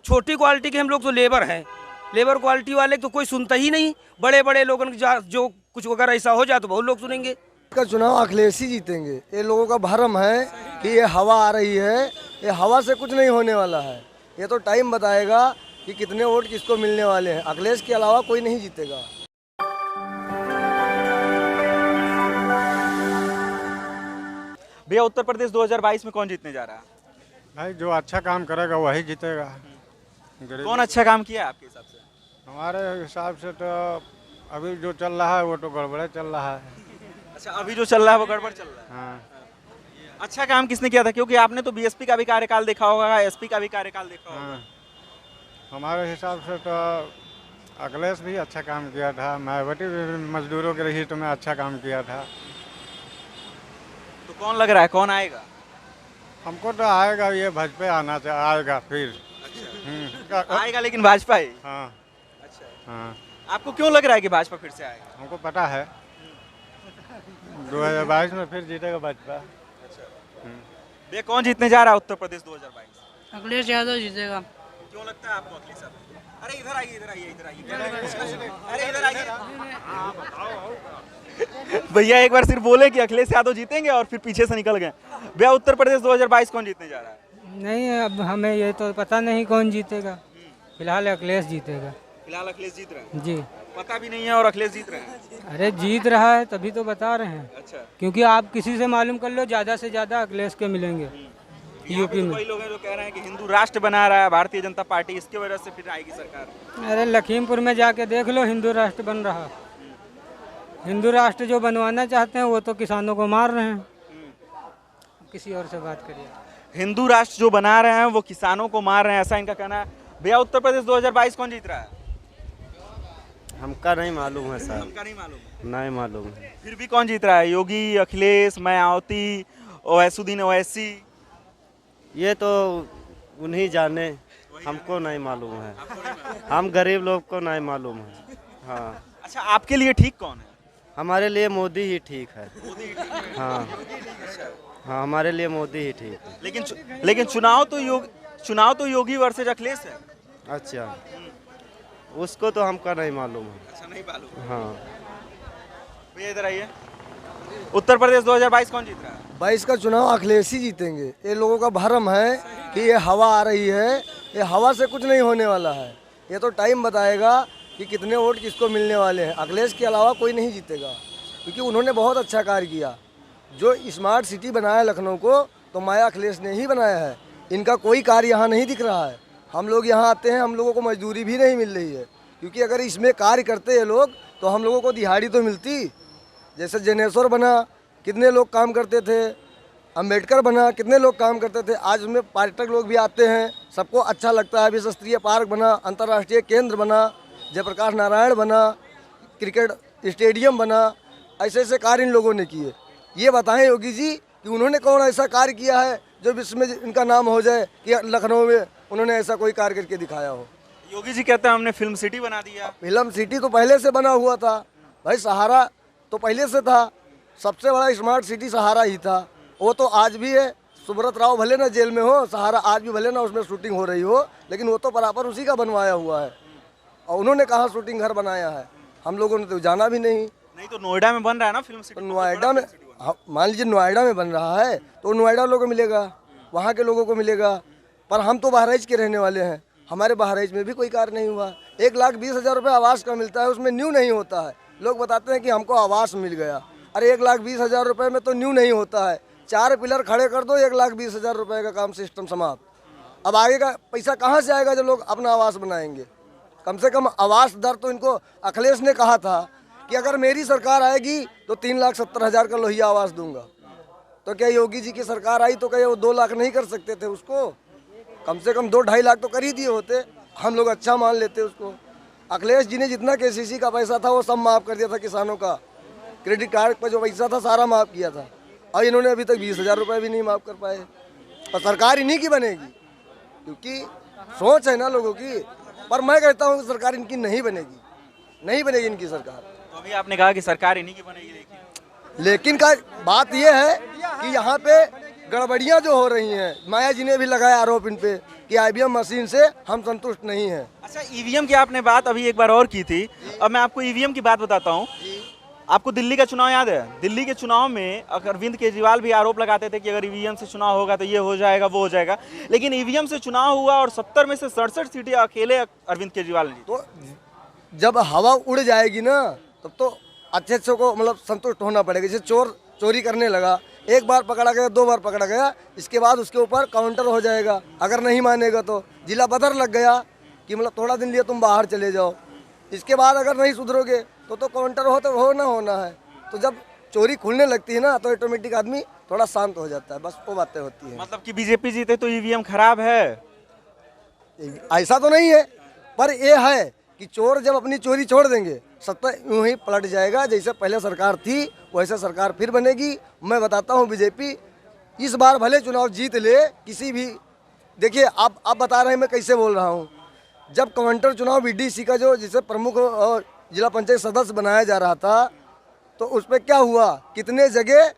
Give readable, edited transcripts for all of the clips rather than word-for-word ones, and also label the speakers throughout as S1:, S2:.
S1: छोटी क्वालिटी के हम लोग तो लेबर हैं, लेबर क्वालिटी वाले तो कोई सुनता ही नहीं। बड़े बड़े लोगों जो कुछ अगर ऐसा हो जाए तो बहुत लोग सुनेंगे।
S2: का चुनाव अखिलेश ही जीतेंगे। ये लोगों का भ्रम है कि ये हवा आ रही है, ये हवा से कुछ नहीं होने वाला है। ये तो टाइम बताएगा कि कितने वोट किसको मिलने वाले हैं। अखिलेश के अलावा कोई नहीं जीतेगा।
S3: भैया उत्तर प्रदेश 2022 में कौन जीतने जा रहा है?
S4: भाई जो अच्छा काम करेगा वही जीतेगा।
S3: कौन अच्छा काम किया है आपके हिसाब से?
S4: हमारे हिसाब से तो अभी जो चल रहा है वो तो गड़बड़े चल रहा है।
S3: अच्छा, अभी जो चल रहा है वो गड़बड़ चल रहा है।
S4: हाँ
S3: अच्छा काम किसने किया था? क्योंकि आपने तो बीएसपी का भी कार्यकाल देखा होगा, एसपी का भी कार्यकाल देखा होगा।
S4: हाँ, हमारे हिसाब से तो अखिलेश भी अच्छा काम किया था। मायावती भी मजदूरों के रही तो मैं अच्छा काम किया था।
S3: तो कौन लग रहा है, कौन आएगा?
S4: हमको तो आएगा ये भाजपा आना चाहिए, आएगा फिर।
S3: आएगा लेकिन भाजपा ही।
S4: हाँ
S3: अच्छा,
S4: हाँ,
S3: आपको क्यों लग रहा है कि भाजपा फिर से आएगा?
S4: हमको पता है 2022 में फिर जीतेगा भाजपा।
S3: भैया कौन जीतने जा रहा है उत्तर प्रदेश 2022?
S5: अखिलेश यादव जीतेगा।
S3: क्यों लगता है आपको अखिलेश यादव? अरे इधर आइए, इधर आइए, इधर आइए, अरे इधर आइए। भैया एक बार सिर्फ बोले कि अखिलेश यादव जीतेंगे और फिर पीछे से निकल गए। भैया उत्तर प्रदेश 2022 कौन जीतने जा रहा है?
S5: नहीं, अब हमें ये तो पता नहीं कौन जीतेगा। फिलहाल अखिलेश जीतेगा।
S3: फिलहाल अखिलेश जीत रहे हैं।
S5: जी।
S3: पता भी नहीं है और अखिलेश जीत रहे हैं।
S5: अरे जीत रहा है तभी तो बता रहे हैं।
S3: अच्छा,
S5: क्योंकि आप किसी से मालूम कर लो, ज़्यादा से ज़्यादा अखिलेश के मिलेंगे यूपी में।
S3: कई लोग हैं जो कह रहे हैं कि हिंदू राष्ट्र बना रहा है भारतीय जनता पार्टी, इसकी वजह से फिर आएगी सरकार।
S5: अरे लखीमपुर में जाके देख लो, हिंदू राष्ट्र बन रहा। हिंदू राष्ट्र जो बनवाना चाहते हैं वो तो किसानों को मार रहे हैं। किसी और से बात करिए।
S3: हिंदू राष्ट्र जो बना रहे हैं वो किसानों को मार रहे हैं, ऐसा इनका कहना है। भैया उत्तर प्रदेश 2022 कौन जीत रहा है?
S2: हमका नहीं मालूम है सर।
S3: हमका नहीं मालूम।
S2: नहीं मालूम है।
S3: फिर भी कौन जीत रहा है? योगी, अखिलेश, मायावती, ओवैसुद्दीन ओवैसी?
S2: ये तो उन्हीं जाने, हमको नहीं मालूम है। हम गरीब लोग को नहीं मालूम है। हाँ,
S3: अच्छा, आपके लिए ठीक कौन है?
S2: हमारे लिए मोदी ही ठीक है। हाँ हाँ, हमारे लिए मोदी ही ठीक है।
S3: लेकिन चुनाव तो योगी वर्सेज अखिलेश है।
S2: अच्छा, उसको तो हमका नहीं मालूम है।
S3: अच्छा, नहीं मालूम।
S2: हाँ,
S3: भैया इधर आइए। उत्तर प्रदेश 2022 कौन जीत रहा है?
S2: 22 का चुनाव अखिलेश ही जीतेंगे। ये लोगों का भ्रम है कि ये हवा आ रही है, ये हवा से कुछ नहीं होने वाला है। ये तो टाइम बताएगा कि कितने वोट किसको मिलने वाले हैं। अखिलेश के अलावा कोई नहीं जीतेगा, क्योंकि उन्होंने बहुत अच्छा कार्य किया। जो स्मार्ट सिटी बनाया लखनऊ को, तो माया अखिलेश ने ही बनाया है। इनका कोई कार्य यहाँ नहीं दिख रहा है। हम लोग यहाँ आते हैं, हम लोगों को मजदूरी भी नहीं मिल रही है, क्योंकि अगर इसमें कार्य करते ये लोग तो हम लोगों को दिहाड़ी तो मिलती। जैसे जनेश्वर बना, कितने लोग काम करते थे। अम्बेडकर बना, कितने लोग काम करते थे। आज उसमें पर्यटक लोग भी आते हैं, सबको अच्छा लगता है। विश्व स्तरीय पार्क बना, अंतर्राष्ट्रीय केंद्र बना, जयप्रकाश नारायण बना, क्रिकेट स्टेडियम बना। ऐसे ऐसे कार्य इन लोगों ने किए। ये बताएं योगी जी कि उन्होंने कौन ऐसा कार्य किया है जो विश्व में इनका नाम हो जाए कि लखनऊ में उन्होंने ऐसा कोई कार्य करके दिखाया हो।
S3: योगी जी कहते हैं हमने फिल्म सिटी बना दिया।
S2: फिल्म सिटी तो पहले से बना हुआ था भाई। सहारा तो पहले से था। सबसे बड़ा स्मार्ट सिटी सहारा ही था। वो तो आज भी है। सुब्रत राव भले ना जेल में हो, सहारा आज भी भले ना उसमें शूटिंग हो रही हो, लेकिन वो तो बराबर उसी का बनवाया हुआ है। और उन्होंने कहाँ शूटिंग घर बनाया है, हम लोगों ने तो जाना भी नहीं।
S3: नहीं तो नोएडा में बन रहा है ना फिल्म सिटी।
S2: तो नोएडा में, मान लीजिए नोएडा में बन रहा है तो नोएडा लोगों को मिलेगा, वहाँ के लोगों को मिलेगा। पर हम तो बहराइच के रहने वाले हैं, हमारे बहराइच में भी कोई कार्य नहीं हुआ। 1,20,000 रुपये आवास का मिलता है, उसमें न्यू नहीं होता है। लोग बताते हैं कि हमको आवास मिल गया। अरे 1,20,000 रुपये में तो न्यू नहीं होता है। 4 पिलर खड़े कर दो, 1,20,000 रुपये का काम सिस्टम समाप्त। अब आगे का पैसा कहाँ से आएगा जब लोग अपना आवास बनाएंगे? कम से कम आवास दर तो इनको अखिलेश ने कहा था कि अगर मेरी सरकार आएगी तो 3,70,000 का लोहिया आवास दूंगा। तो क्या योगी जी की सरकार आई तो क्या वो 2 लाख नहीं कर सकते थे उसको? कम से कम 2-2.5 लाख तो कर ही दिए होते। हम लोग अच्छा मान लेते उसको। अखिलेश जी ने जितना केसीसी का पैसा था वो सब माफ़ कर दिया था। किसानों का क्रेडिट कार्ड पर जो पैसा था सारा माफ़ किया था। और इन्होंने अभी तक 20,000 रुपये भी नहीं माफ़ कर पाए। और सरकार इन्हीं की बनेगी, क्योंकि सोच है ना लोगों की। पर मैं कहता हूँ कि सरकार इनकी नहीं बनेगी, नहीं बनेगी इनकी सरकार।
S3: तो अभी आपने कहा कि सरकार इन्हीं की बनेगी,
S2: लेकिन का बात यह है कि यहाँ पे गड़बड़ियाँ जो हो रही हैं, माया जी ने भी लगाया आरोप इन पे कि ईवीएम मशीन से हम संतुष्ट नहीं हैं।
S3: अच्छा, ईवीएम की आपने बात अभी एक बार और की थी, अब मैं आपको ईवीएम की बात बताता हूँ। आपको दिल्ली का चुनाव याद है? दिल्ली के चुनाव में अरविंद केजरीवाल भी आरोप लगाते थे कि अगर ईवीएम से चुनाव होगा तो ये हो जाएगा, वो हो जाएगा, लेकिन ईवीएम से चुनाव हुआ और 70 में से 67 सीटें अकेले अरविंद केजरीवाल ने जीती।
S2: तो जब हवा उड़ जाएगी ना तब तो अच्छे से को मतलब संतुष्ट होना पड़ेगा। जैसे चोर चोरी करने लगा, एक बार पकड़ा गया, 2 बार पकड़ा गया, इसके बाद उसके ऊपर काउंटर हो जाएगा। अगर नहीं मानेगा तो जिला बदर लग गया कि मतलब थोड़ा दिन लिए तुम बाहर चले जाओ, इसके बाद अगर नहीं सुधरोगे तो काउंटर हो तो होना है। तो जब चोरी खुलने लगती है ना तो ऑटोमेटिक आदमी थोड़ा शांत हो जाता है, बस वो बातें होती हैं।
S3: मतलब कि बीजेपी जीते तो ईवीएम खराब है?
S2: ऐसा तो नहीं है, पर ये है कि चोर जब अपनी चोरी छोड़ देंगे सत्ता यूं ही पलट जाएगा। जैसे पहले सरकार थी वैसे सरकार फिर बनेगी। मैं बताता हूँ, बीजेपी इस बार भले चुनाव जीत ले किसी भी, देखिए आप बता रहे हैं मैं कैसे बोल रहा हूँ। जब काउंटर चुनाव बीडीसी का जो जिसे प्रमुख जिला पंचायत सदस्य बनाया जा रहा था तो उस पर क्या हुआ, कितने जगह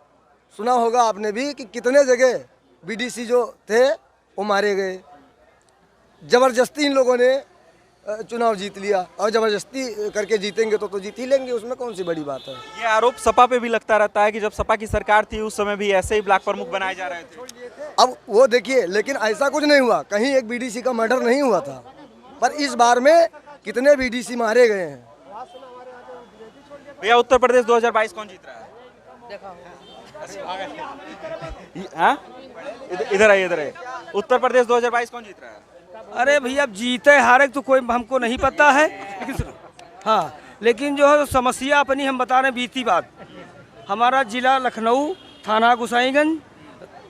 S2: सुना होगा आपने भी कि कितने जगह बीडीसी जो थे वो मारे गए। ज़बरदस्ती इन लोगों ने चुनाव जीत लिया और ज़बरदस्ती करके जीतेंगे तो जीत ही लेंगे, उसमें कौन सी बड़ी बात है।
S3: ये आरोप सपा पे भी लगता रहता है कि जब सपा की सरकार थी उस समय भी ऐसे ही ब्लॉक प्रमुख बनाए जा रहे थे।
S2: अब वो देखिए, लेकिन ऐसा कुछ नहीं हुआ, कहीं एक बीडीसी का मर्डर नहीं हुआ था, पर इस बार में कितने बीडीसी मारे गए हैं।
S3: भैया, उत्तर प्रदेश 2022 कौन जीत रहा है? हाँ? इधर आइए। उत्तर प्रदेश 2022 कौन जीत रहा है?
S1: अरे भैया, अब जीते हारे तो कोई हमको नहीं पता है, लेकिन सुनो, हाँ, लेकिन जो है समस्या अपनी हम बता रहे हैं बीती बात। हमारा जिला लखनऊ, थाना गोसाईगंज,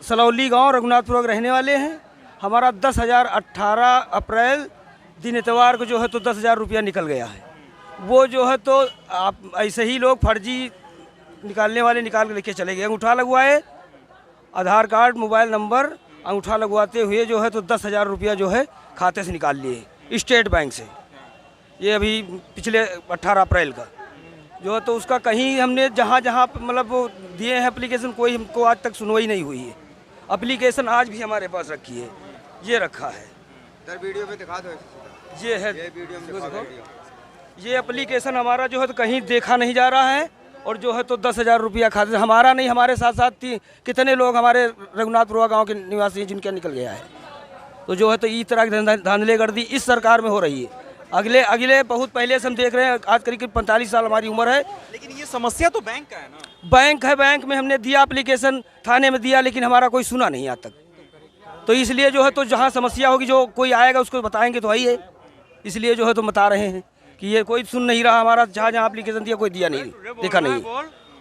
S1: सलौली गांव, रघुनाथपुर रहने वाले हैं। हमारा 10,018 अप्रैल दिन इतवार को जो है तो 10,000 रुपया निकल गया है। वो जो है तो आप ऐसे ही लोग फर्जी निकालने वाले निकाल के लेके चले गए। अंगूठा लगवाए, आधार कार्ड, मोबाइल नंबर, अंगूठा लगवाते हुए जो है तो 10,000 रुपया जो है खाते से निकाल लिए स्टेट बैंक से। ये अभी पिछले 18 अप्रैल का जो है तो उसका कहीं हमने जहाँ मतलब वो दिए हैं एप्लीकेशन, कोई हमको आज तक सुनवाई नहीं हुई है। एप्लीकेशन आज भी हमारे पास रखी है, ये रखा है,
S6: वीडियो पे दिखा दो।
S1: ये है,
S6: ये वीडियो में दिखा दो।
S1: ये एप्लीकेशन हमारा जो है तो कहीं देखा नहीं जा रहा है। और जो है तो 10,000 रुपया खाते से, हमारा नहीं, हमारे साथ साथ कितने लोग हमारे रघुनाथपुरा गांव के निवासी हैं जिनका निकल गया है। तो जो है तो इस तरह की धांधलेगर्दी इस सरकार में हो रही है। अगले बहुत पहले से हम देख रहे हैं, आज करीब 45 साल हमारी उम्र है।
S3: लेकिन ये समस्या तो बैंक का है ना?
S1: बैंक है, बैंक में हमने दिया एप्लीकेशन, थाने में दिया, लेकिन हमारा कोई सुना नहीं आज तक। तो इसलिए जो है तो जहाँ समस्या होगी जो कोई आएगा उसको बताएंगे तो ही है। इसलिए जो है तो बता रहे हैं कि ये कोई सुन नहीं रहा हमारा, जहाँ एप्लीकेशन दिया कोई दिया नहीं, देखा नहीं।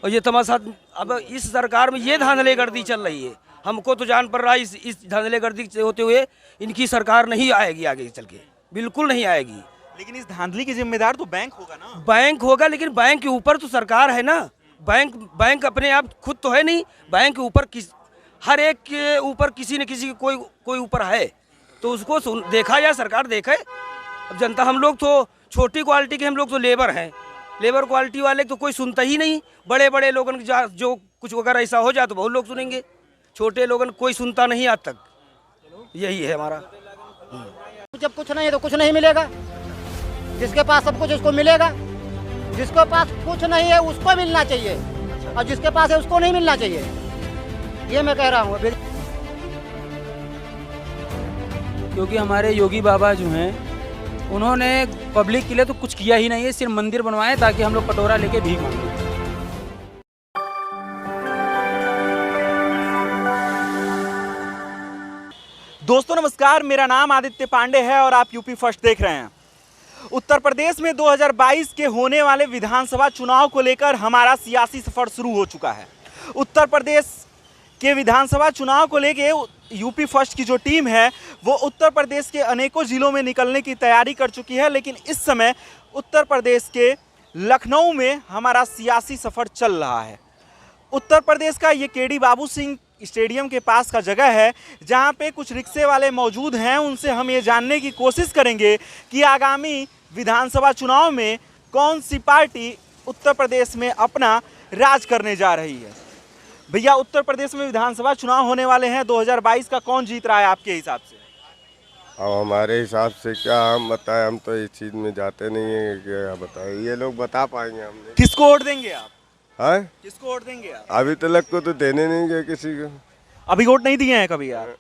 S1: और ये तमाशा अब इस सरकार में ये धांधलेगर्दी चल रही है। हमको तो जान पड़ रहा है इस धांधलेगर्दी से होते हुए इनकी सरकार नहीं आएगी आगे चल के, बिल्कुल नहीं आएगी।
S3: लेकिन इस धांधली की जिम्मेदार तो बैंक होगा ना?
S1: बैंक होगा, लेकिन बैंक के ऊपर तो सरकार है ना। बैंक अपने आप खुद तो है नहीं, बैंक के ऊपर हर एक के ऊपर किसी न किसी कोई ऊपर है, तो उसको देखा जाए, सरकार देखे। अब जनता, हम लोग तो छोटी क्वालिटी के, हम लोग तो लेबर हैं, लेबर क्वालिटी वाले तो कोई सुनता ही नहीं। बड़े बड़े लोगों जो कुछ अगर ऐसा हो जाए तो बहुत लोग सुनेंगे, छोटे लोगों कोई सुनता नहीं आज तक। यही है हमारा।
S7: जब कुछ नहीं है तो कुछ नहीं मिलेगा, जिसके पास सब कुछ उसको मिलेगा, जिसके पास कुछ नहीं है उसको मिलना चाहिए और जिसके पास है उसको नहीं मिलना चाहिए, ये मैं कह रहा हूँ।
S8: क्योंकि हमारे योगी बाबा जो हैं उन्होंने पब्लिक के लिए तो कुछ किया ही नहीं है, सिर्फ मंदिर बनवाए ताकि हम लोग कटोरा लेके भीख मांगे।
S3: दोस्तों नमस्कार, मेरा नाम आदित्य पांडे है और आप यूपी फर्स्ट देख रहे हैं। उत्तर प्रदेश में 2022 के होने वाले विधानसभा चुनाव को लेकर हमारा सियासी सफर शुरू हो चुका है। उत्तर प्रदेश के विधानसभा चुनाव को लेकर यूपी फर्स्ट की जो टीम है वो उत्तर प्रदेश के अनेकों जिलों में निकलने की तैयारी कर चुकी है, लेकिन इस समय उत्तर प्रदेश के लखनऊ में हमारा सियासी सफर चल रहा है। उत्तर प्रदेश का ये केडी बाबू सिंह स्टेडियम के पास का जगह है जहां पे कुछ रिक्शे वाले मौजूद हैं। उनसे हम ये जानने की कोशिश करेंगे कि आगामी विधानसभा चुनाव में कौन सी पार्टी उत्तर प्रदेश में अपना राज करने जा रही है। भैया, उत्तर प्रदेश में विधानसभा चुनाव होने वाले हैं, 2022 का कौन जीत रहा है आपके हिसाब से?
S9: अब हमारे हिसाब से क्या हम बताएं, हम तो इस चीज़ में जाते नहीं है, क्या बताएं, ये लोग बता पाएंगे हमने।
S3: किसको वोट देंगे आप?
S9: हाँ,
S3: किसको वोट देंगे आप?
S9: अभी तक को तो देने नहीं गए किसी को।
S3: अभी वोट नहीं दिए हैं कभी आप?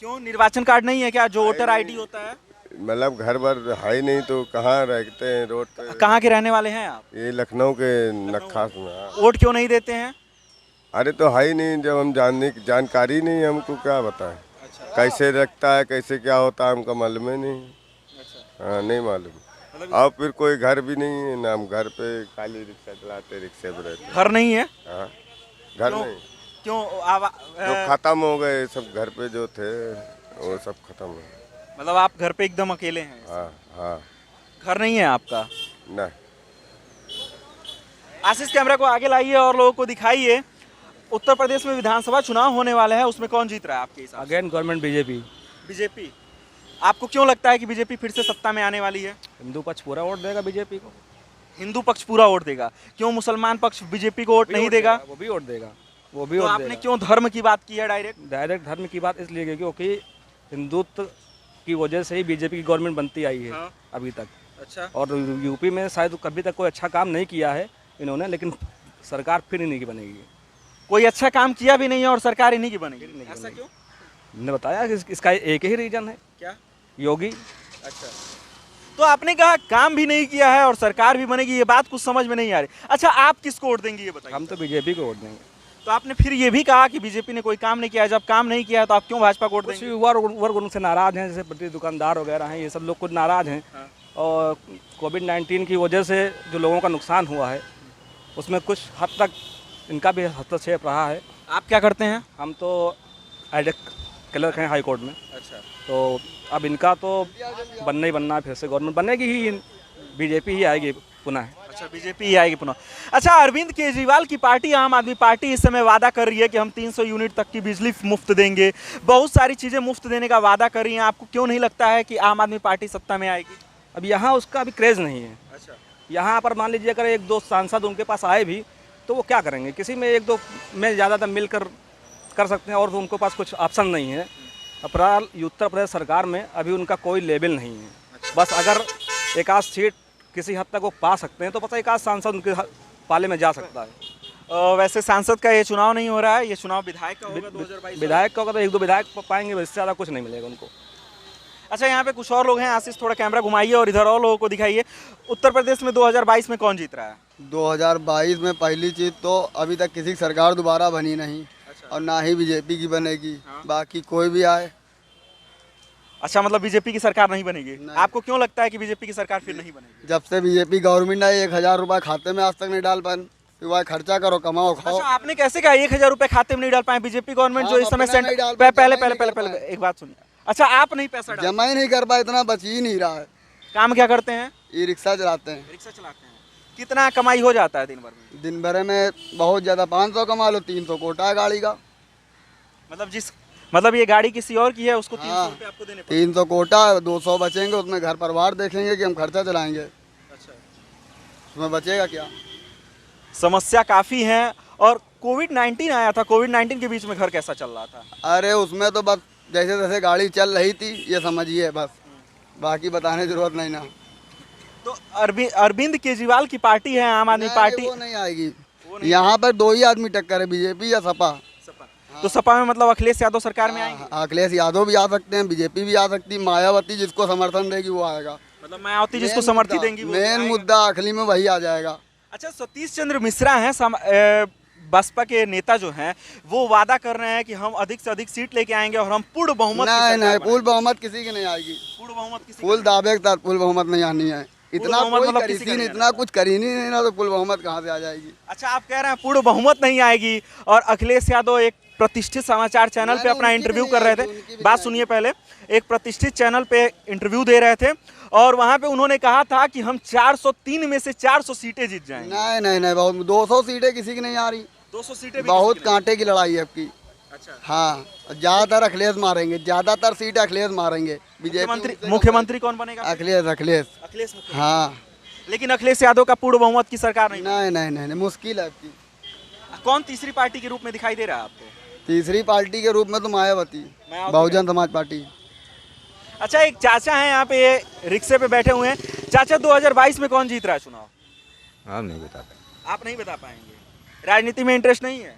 S3: क्यों, निर्वाचन कार्ड नहीं है क्या, जो वोटर आईडी होता है?
S9: मतलब घर भर है ही नहीं तो कहाँ रहते हैं रोड पे।
S3: कहाँ के रहने वाले हैं आप?
S9: ये लखनऊ के नक्खास में। हाँ।
S3: वोट क्यों नहीं देते हैं?
S9: अरे तो है ही नहीं, जब हम जानकारी नहीं है, हमको क्या बताएं। कैसे रखता है, कैसे क्या होता है, हमको मालूम ही नहीं। हाँ, नहीं मालूम। अब फिर कोई घर भी नहीं है ना, हम घर पे खाली रिक्शा चलाते, रिक्शे पे रहते।
S3: घर नहीं है?
S9: हाँ, घर नहीं।
S3: क्यों?
S9: जो खत्म हो गए सब, घर पे जो थे वो सब खत्म हो गए।
S3: मतलब आप घर पे एकदम अकेले हैं?
S9: हाँ हाँ।
S3: घर नहीं है आपका?
S9: नहीं।
S3: आशीष, कैमरा को आगे लाइए और लोगों को दिखाइए। उत्तर प्रदेश में विधानसभा चुनाव होने वाले हैं, उसमें कौन जीत रहा है आपके हिसाब से?
S1: Again government BJP.
S3: बीजेपी। आपको क्यों लगता है कि बीजेपी फिर से सत्ता में आने वाली है?
S1: हिंदू पक्ष पूरा वोट देगा बीजेपी को।
S3: हिंदू पक्ष पूरा वोट देगा? क्यों मुसलमान पक्ष बीजेपी को वोट नहीं देगा?
S1: वो भी वोट देगा, वो भी
S3: तो
S1: वोट
S3: आपने
S1: देगा।
S3: क्यों धर्म की बात की है डायरेक्ट?
S1: डायरेक्ट धर्म की बात इसलिए की क्योंकि हिंदुत्व की वजह से ही बीजेपी की गवर्नमेंट बनती आई है।
S3: हाँ।
S1: अभी तक।
S3: अच्छा।
S1: और यूपी में शायद कभी तक कोई अच्छा काम नहीं किया है इन्होंने, लेकिन सरकार फिर इन्हीं की बनेगी।
S3: कोई अच्छा काम किया भी नहीं है और सरकार इन्हीं की बनेगी, ऐसा क्यों?
S1: मैंने बताया कि इसका एक ही रीजन है।
S3: क्या?
S1: योगी।
S3: अच्छा, तो आपने कहा काम भी नहीं किया है और सरकार भी बनेगी, ये बात कुछ समझ में नहीं आ रही। अच्छा, आप किसको वोट देंगे ये बताइए?
S1: हम तो बीजेपी को वोट देंगे।
S3: तो आपने फिर ये भी कहा कि बीजेपी ने कोई काम नहीं किया है। जब काम नहीं किया है तो आप क्यों भाजपा को वोट
S1: कुछ
S3: देंगे?
S1: वर्ग उनसे नाराज हैं, जैसे बड़ी दुकानदार वगैरह हैं, ये सब लोग कुछ नाराज हैं।
S3: हाँ।
S1: और कोविड-19 की वजह से जो लोगों का नुकसान हुआ है उसमें कुछ हद तक इनका भी हस्तक्षेप रहा है।
S3: आप क्या करते हैं?
S1: हम तो एडेक क्लर्क हैं हाई कोर्ट में।
S3: अच्छा।
S1: तो अब इनका तो बनना ही बनना है, फिर से गवर्नमेंट बनेगी ही, बीजेपी ही आएगी पुनः।
S3: अच्छा, बीजेपी ही आएगी पुनः। अच्छा, अरविंद केजरीवाल की पार्टी आम आदमी पार्टी इस समय वादा कर रही है कि हम 300 यूनिट तक की बिजली मुफ्त देंगे, बहुत सारी चीज़ें मुफ्त देने का वादा कर रही हैं। आपको क्यों नहीं लगता है कि आम आदमी पार्टी सत्ता में आएगी?
S1: अब यहाँ उसका अभी क्रेज़ नहीं है।
S3: अच्छा।
S1: यहाँ पर मान लीजिए अगर एक दो सांसद उनके पास आए भी तो वो क्या करेंगे, किसी में एक दो में ज़्यादातर मिलकर कर सकते हैं, और तो उनको पास कुछ ऑप्शन नहीं है। उत्तर प्रदेश सरकार में अभी उनका कोई लेवल नहीं है। बस अगर एक आध सीट किसी हद तक वो पा सकते हैं तो पता एक आध सांसद उनके पाले में जा सकता है।
S3: वैसे सांसद का ये चुनाव नहीं हो रहा है, ये चुनाव विधायक का होगा 2022।
S1: विधायक का होगा तो एक दो विधायक पाएंगे, इससे ज़्यादा कुछ नहीं मिलेगा उनको।
S3: अच्छा, यहाँ पे कुछ और लोग हैं। आशीष, थोड़ा कैमरा घुमाइए और इधर और लोगों को दिखाइए। उत्तर प्रदेश में 2022 में कौन जीत रहा है?
S10: 2022 में पहली चीज़ तो अभी तक किसी की सरकार दोबारा बनी नहीं। अच्छा। और ना ही बीजेपी की बनेगी। हाँ। बाकी कोई भी आए।
S3: अच्छा, मतलब बीजेपी की सरकार नहीं बनेगी? नहीं। आपको क्यों लगता है कि बीजेपी की सरकार फिर नहीं बनेगी?
S10: जब से बीजेपी गवर्नमेंट आई 1000 रुपये खाते में आज तक नहीं डाल पाए। सिवाय खर्चा करो, कमाओ, खाओ।
S3: अच्छा, आपने कैसे कहा 1000 रुपये खाते में नहीं डाल पाए? बीजेपी गवर्नमेंट जो इस समय पहले एक बात सुनिए। अच्छा, आप नहीं पैसा
S10: जमा ही नहीं कर पाए, इतना बच ही नहीं रहा है।
S3: काम क्या करते हैं?
S10: ई रिक्शा चलाते हैं।
S3: रिक्शा चलाते हैं। कितना कमाई हो जाता है दिन भर में?
S10: दिन भर में बहुत ज़्यादा 500 कमा लो, 300 कोटा है गाड़ी का।
S3: मतलब ये गाड़ी किसी और की है, उसको 300 रुपये आपको देने पड़ेंगे।
S10: 300 कोटा, 200 बचेंगे, उसमें घर परिवार देखेंगे कि हम खर्चा चलाएंगे।
S3: अच्छा,
S10: उसमें बचेगा क्या?
S3: समस्या काफ़ी है। और कोविड-19 आया था, कोविड-19 के बीच में घर कैसा चल रहा था?
S10: अरे उसमें तो बस जैसे जैसे गाड़ी चल रही थी, ये समझिए बस, बाकी बताने की जरूरत नहीं ना।
S3: तो अरविंद केजरीवाल की पार्टी है आम आदमी पार्टी,
S10: वो नहीं आएगी। यहाँ पर दो ही आदमी टक्कर है, बीजेपी या सपा।
S3: हाँ। तो सपा में मतलब अखिलेश यादव सरकार में आएंगे?
S10: अखिलेश यादव भी आ सकते हैं, बीजेपी भी आ सकती है, मायावती जिसको समर्थन देगी वो आएगा।
S3: मतलब मायावती जिसको समर्थन देंगी वो
S10: मेन मुद्दा आखिरी में वही आ जाएगा।
S3: अच्छा, सतीश चंद्र मिश्रा हैं बसपा के नेता जो हैं, वो वादा कर रहे हैं कि हम अधिक से अधिक सीट लेके आएंगे और हम पूर्ण बहुमत।
S10: नहीं, पूर्ण बहुमत किसी की नहीं आएगी।
S3: पूर्ण बहुमत किसी
S10: फुल दावे के साथ पूर्ण बहुमत नहीं आनी है। इतना इतना कुछ करी नहीं ना, तो पूर्ण बहुमत कहाँ से आ जाएगी?
S3: अच्छा, आप कह रहे हैं पूर्ण बहुमत नहीं आएगी। और अखिलेश यादव एक प्रतिष्ठित समाचार चैनल पे अपना इंटरव्यू कर रहे थे। बात सुनिए पहले। एक प्रतिष्ठित चैनल पे इंटरव्यू दे रहे थे और वहां पे उन्होंने कहा था कि हम 403 में से 400 सीटें जीत जाएंगे।
S10: नहीं, बहुत 200 सीटें किसी की नहीं आ रही।
S3: 200 सीटें
S10: बहुत कांटे की लड़ाई है आपकी।
S3: अच्छा।
S10: हाँ, ज्यादातर अखिलेश मारेंगे, ज्यादातर सीटें अखिलेश मारेंगे।
S3: मुख्यमंत्री कौन बनेगा?
S10: अखिलेश। हाँ,
S3: लेकिन अखिलेश यादव का पूर्ण बहुमत की सरकार
S10: नहीं, मुश्किल है आपकी।
S3: कौन तीसरी पार्टी के रूप में दिखाई दे रहा है आपको?
S10: तीसरी पार्टी के रूप में तो मायावती, बहुजन समाज पार्टी।
S3: अच्छा, एक चाचा हैं यहाँ पे, रिक्शे पे बैठे हुए हैं। चाचा, 2022 में कौन जीत रहा है चुनाव?
S6: हम नहीं बता पाए।
S3: आप नहीं बता पाएंगे? राजनीति में इंटरेस्ट नहीं है?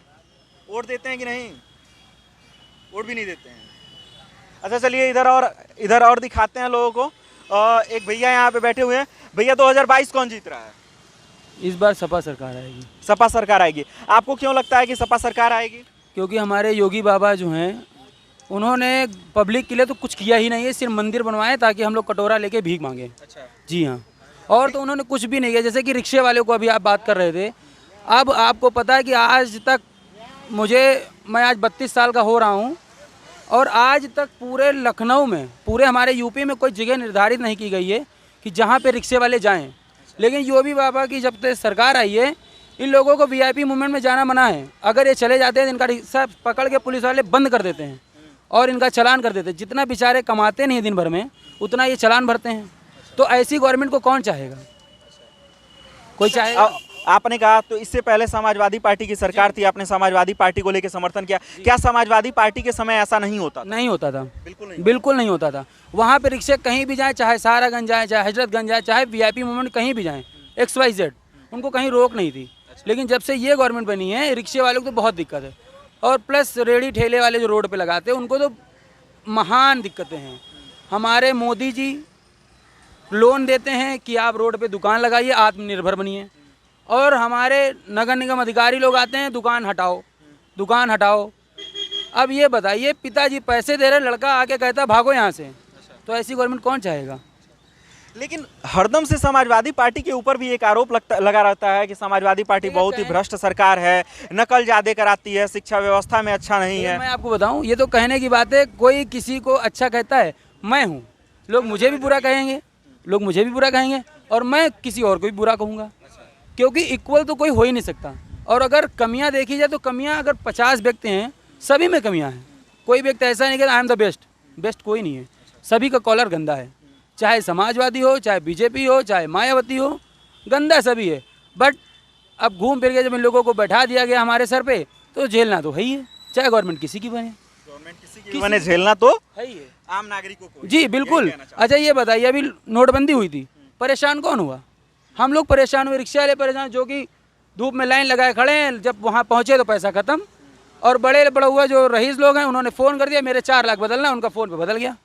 S3: वोट देते हैं कि नहीं? वोट भी नहीं देते हैं। अच्छा, चलिए इधर और दिखाते हैं लोगों को। एक भैया यहाँ पे बैठे हुए हैं। भैया, 2022 कौन जीत रहा है?
S8: इस बार सपा सरकार आएगी।
S3: सपा सरकार आएगी। आपको क्यों लगता है कि सपा सरकार आएगी?
S8: क्योंकि हमारे योगी बाबा जो हैं उन्होंने पब्लिक के लिए तो कुछ किया ही नहीं है, सिर्फ मंदिर बनवाए ताकि हम लोग कटोरा लेके भीख मांगे।
S3: अच्छा।
S8: जी हाँ, और तो उन्होंने कुछ भी नहीं किया। जैसे कि रिक्शे वाले को अभी आप बात कर रहे थे, अब आपको पता है कि आज तक मैं आज 32 साल का हो रहा हूँ और आज तक पूरे लखनऊ में, पूरे हमारे यूपी में कोई जगह निर्धारित नहीं की गई है कि जहाँ पे रिक्शे वाले जाएं। लेकिन योगी बाबा की जब से सरकार आई है, इन लोगों को वीआईपी मूवमेंट में जाना मना है। अगर ये चले जाते हैं तो इनका रिक्शा पकड़ के पुलिस वाले बंद कर देते हैं और इनका चालान कर देते हैं। जितना बेचारे कमाते नहीं दिन भर में, उतना ये चालान भरते हैं। तो ऐसी गवर्नमेंट को कौन चाहेगा? कोई चाहेगा?
S3: आपने कहा तो इससे पहले समाजवादी पार्टी की सरकार थी, आपने समाजवादी पार्टी को लेकर समर्थन किया। क्या समाजवादी पार्टी के समय ऐसा नहीं होता?
S8: नहीं होता था,
S3: बिल्कुल
S8: नहीं होता था। वहाँ पे रिक्शे कहीं भी जाएं, चाहे सहारागंज जाएं, चाहे हजरतगंज जाएं, चाहे वीआईपी मूवमेंट कहीं भी जाएं, XYZ, उनको कहीं रोक नहीं थी। लेकिन जब से ये गवर्नमेंट बनी है, रिक्शे वालों को तो बहुत दिक्कत है। और प्लस रेडी ठेले वाले जो रोड पे लगाते हैं, उनको तो महान दिक्कतें हैं। हमारे मोदी जी लोन देते हैं कि आप रोड पे दुकान लगाइए, आत्मनिर्भर बनिए, और हमारे नगर निगम अधिकारी लोग आते हैं, दुकान हटाओ। अब ये बताइए, पिताजी पैसे दे रहे, लड़का आके कहता भागो यहाँ से। तो ऐसी गवर्नमेंट कौन चाहेगा?
S3: लेकिन हरदम से समाजवादी पार्टी के ऊपर भी एक आरोप लगा रहता है कि समाजवादी पार्टी बहुत ही भ्रष्ट सरकार है, नकल ज़्यादा कराती है, शिक्षा व्यवस्था में अच्छा नहीं है।
S8: मैं आपको बताऊं, ये तो कहने की बात है। कोई किसी को अच्छा कहता है, मैं हूं, लोग मुझे भी बुरा कहेंगे और मैं किसी और को भी बुरा कहूँगा, क्योंकि इक्वल तो कोई हो ही नहीं सकता। और अगर कमियाँ देखी जाए तो कमियाँ अगर 50 व्यक्ति हैं, सभी में कमियाँ हैं। कोई व्यक्ति ऐसा नहीं कि आई एम द बेस्ट कोई नहीं है। सभी का कॉलर गंदा है, चाहे समाजवादी हो, चाहे बीजेपी हो, चाहे मायावती हो, गंदा सभी है। बट अब घूम फिर के जब इन लोगों को बैठा दिया गया हमारे सर पे, तो झेलना तो है ही है, चाहे गवर्नमेंट किसी की बने।
S3: मैंने झेलना तो
S8: है ही है,
S3: आम नागरिकों को।
S8: जी बिल्कुल। अच्छा, ये बताइए, अभी नोटबंदी हुई थी, परेशान कौन हुआ? हम लोग परेशान हुए, रिक्शा वाले परेशान, जो कि धूप में लाइन लगाए खड़े हैं। जब वहाँ पहुँचे तो पैसा खत्म। और बड़ा हुआ जो रईस लोग हैं, उन्होंने फ़ोन कर दिया, मेरे 4 लाख बदलना, उनका फ़ोन पे बदल गया।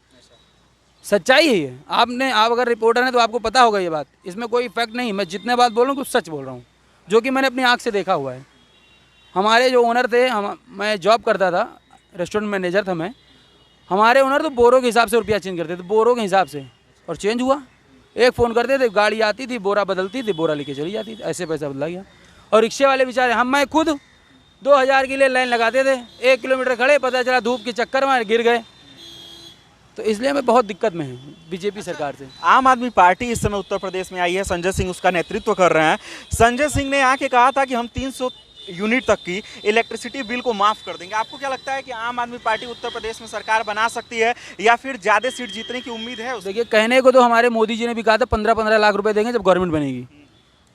S8: सच्चाई है ये। आप अगर रिपोर्टर हैं तो आपको पता होगा ये बात, इसमें कोई इफेक्ट नहीं। मैं जितने बात बोल रहा हूँ कुछ सच बोल रहा हूँ, जो कि मैंने अपनी आँख से देखा हुआ है। हमारे जो ओनर थे, मैं जॉब करता था, रेस्टोरेंट मैनेजर था मैं। हमारे ओनर तो बोरों के हिसाब से रुपया चेंज करते थे, बोरों के हिसाब से, और चेंज हुआ। एक फ़ोन करते थे, गाड़ी आती थी, बोरा बदलती थी, बोरा लेके चली जाती थी, ऐसे पैसा बदला गया। और रिक्शे वाले बेचारे, मैं खुद 2000 के लिए लाइन लगाते थे, 1 किलोमीटर खड़े, पता चला धूप के चक्कर में गिर गए। तो इसलिए मैं बहुत दिक्कत में हूँ बीजेपी सरकार से।
S3: आम आदमी पार्टी इस समय उत्तर प्रदेश में आई है, संजय सिंह उसका नेतृत्व कर रहे हैं। संजय सिंह ने आके कहा था कि हम 300 यूनिट तक की इलेक्ट्रिसिटी बिल को माफ़ कर देंगे। आपको क्या लगता है कि आम आदमी पार्टी उत्तर प्रदेश में सरकार बना सकती है, या फिर ज़्यादा सीट जीतने की उम्मीद है?
S8: देखिए, कहने को तो हमारे मोदी जी ने भी कहा था 15-15 लाख रुपए देंगे जब गवर्नमेंट बनेगी।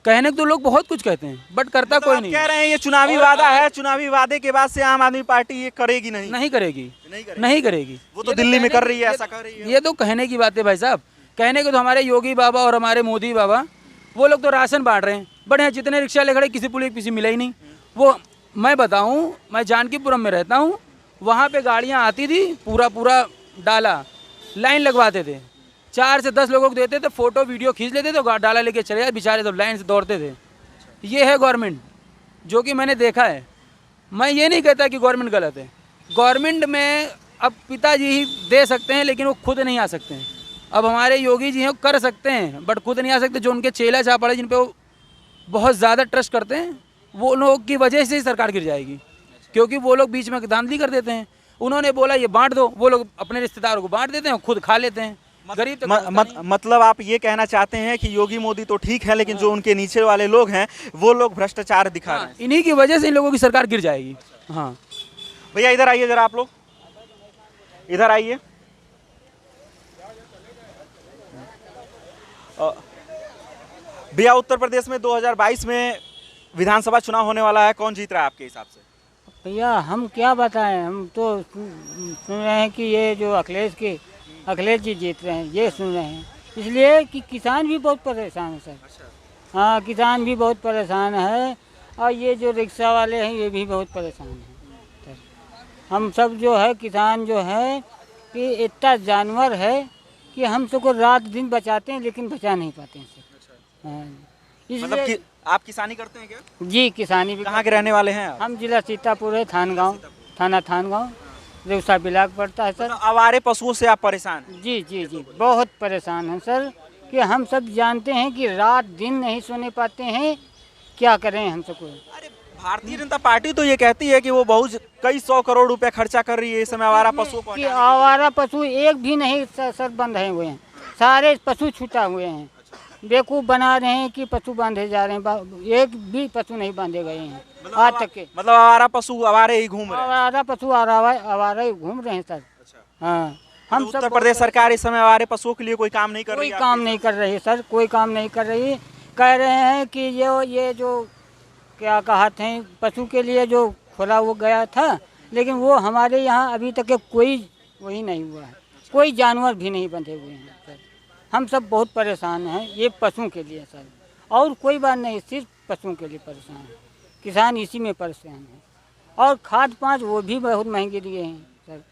S8: कहने को तो लोग बहुत कुछ कहते हैं, बट करता कोई नहीं।
S3: कह रहे हैं ये चुनावी वादा है, चुनावी वादे के बाद से आम आदमी पार्टी ये करेगी नहीं करेगी। वो तो दिल्ली में कर रही है, ऐसा कर रही है।
S8: ये तो कहने की बात है भाई साहब। कहने को तो हमारे योगी बाबा और हमारे मोदी बाबा, वो लोग तो राशन बांट रहे हैं, बट यहाँ जितने रिक्शा ले खड़े, किसी पुलिस किसी मिला ही नहीं। वो मैं बताऊँ, मैं जानकीपुरम में रहता हूँ, वहाँ पे गाड़ियाँ आती थी, पूरा डाला लाइन लगवाते थे, 4 से 10 लोगों को देते थे, फोटो वीडियो खींच लेते थे, डाला लेके चले जाते, बेचारे सब लाइन से दौड़ते थे। ये है गवर्नमेंट, जो कि मैंने देखा है। मैं ये नहीं कहता कि गवर्नमेंट गलत है। गवर्नमेंट में अब पिताजी ही दे सकते हैं, लेकिन वो खुद नहीं आ सकते हैं। अब हमारे योगी जी हैं, कर सकते हैं, बट खुद नहीं आ सकते। जो उनके चेला चापड़े, जिन पे वो बहुत ज़्यादा ट्रस्ट करते हैं, वो लोग की वजह से ही सरकार गिर जाएगी, क्योंकि वो लोग बीच में धांधली कर देते हैं। उन्होंने बोला ये बांट दो, वो लोग अपने रिश्तेदारों को बांट देते हैं, खुद खा लेते हैं। गरीब
S3: मतलब आप ये कहना चाहते हैं कि योगी मोदी तो ठीक है, लेकिन जो उनके नीचे वाले लोग हैं वो लोग भ्रष्टाचार दिखा रहे हैं।
S8: इन्हीं की वजह से इन लोगों की सरकार गिर जाएगी। हाँ
S3: भैया, इधर आइए जरा, आप लोग इधर आइए। भैया, उत्तर प्रदेश में 2022 में विधानसभा चुनाव होने वाला है, कौन जीत रहा है आपके हिसाब से?
S5: भैया हम क्या बताएं, हम तो सुन रहे हैं कि ये जो अखिलेश की अखिलेश जी जीत रहे हैं, ये सुन रहे हैं। इसलिए कि किसान भी बहुत परेशान है सर। हाँ, किसान भी बहुत परेशान है, और ये जो रिक्शा वाले हैं ये भी बहुत परेशान हैं सर। हम सब जो है किसान जो है कि इतना जानवर है कि हम सबको रात दिन बचाते हैं, लेकिन बचा नहीं पाते हैं सर। हाँ,
S3: मतलब
S5: इसलिए
S3: कि आप किसानी करते हैं क्या?
S5: जी किसानी भी।
S3: कहाँ के रहने वाले हैं आप?
S5: हम जिला सीतापुर है, थाना थानगांव, रेवसा ब्लाक पड़ता है सर।
S3: मतलब आवारे पशुओं से आप परेशान हैं?
S5: जी जी जी, बहुत परेशान हैं सर, कि हम सब जानते हैं कि रात दिन नहीं सोने पाते हैं, क्या करें हम सबको।
S3: अरे भारतीय जनता पार्टी तो ये कहती है कि वो बहुत कई 100 करोड़ रुपए खर्चा कर रही है इस समय आवारा पशुओं को
S5: कि
S3: हटाने के लिए।
S5: आवारा पशु एक भी नहीं सर बंधे हुए हैं, सारे पशु छूटा हुए हैं। बेवकूफ़ बना रहे हैं कि पशु बांधे जा रहे हैं, एक भी पशु नहीं बांधे गए हैं आज तक के।
S3: मतलब आवारा पशु आवारे ही घूम रहे हैं।
S5: आवारा पशु आवारा ही घूम रहे हैं सर। हाँ, हम
S3: उत्तर प्रदेश सरकार इस समय आवारे पशुओं के लिए कोई काम नहीं कर रही
S5: कोई
S3: है?
S5: काम नहीं कर रही है सर, कोई काम नहीं कर रही। कह रहे हैं कि ये जो क्या कहा थे पशु के लिए जो खोला वो गया था, लेकिन वो हमारे यहाँ अभी तक के कोई वही नहीं हुआ है, कोई जानवर भी नहीं बंधे हुए हैं सर। हम सब बहुत परेशान हैं ये पशुओं के लिए सर, और कोई बात नहीं, सिर्फ पशुओं के लिए परेशान है, किसान इसी में परेशान है। और खाद पाँच वो भी बहुत महंगे दिए हैं सर,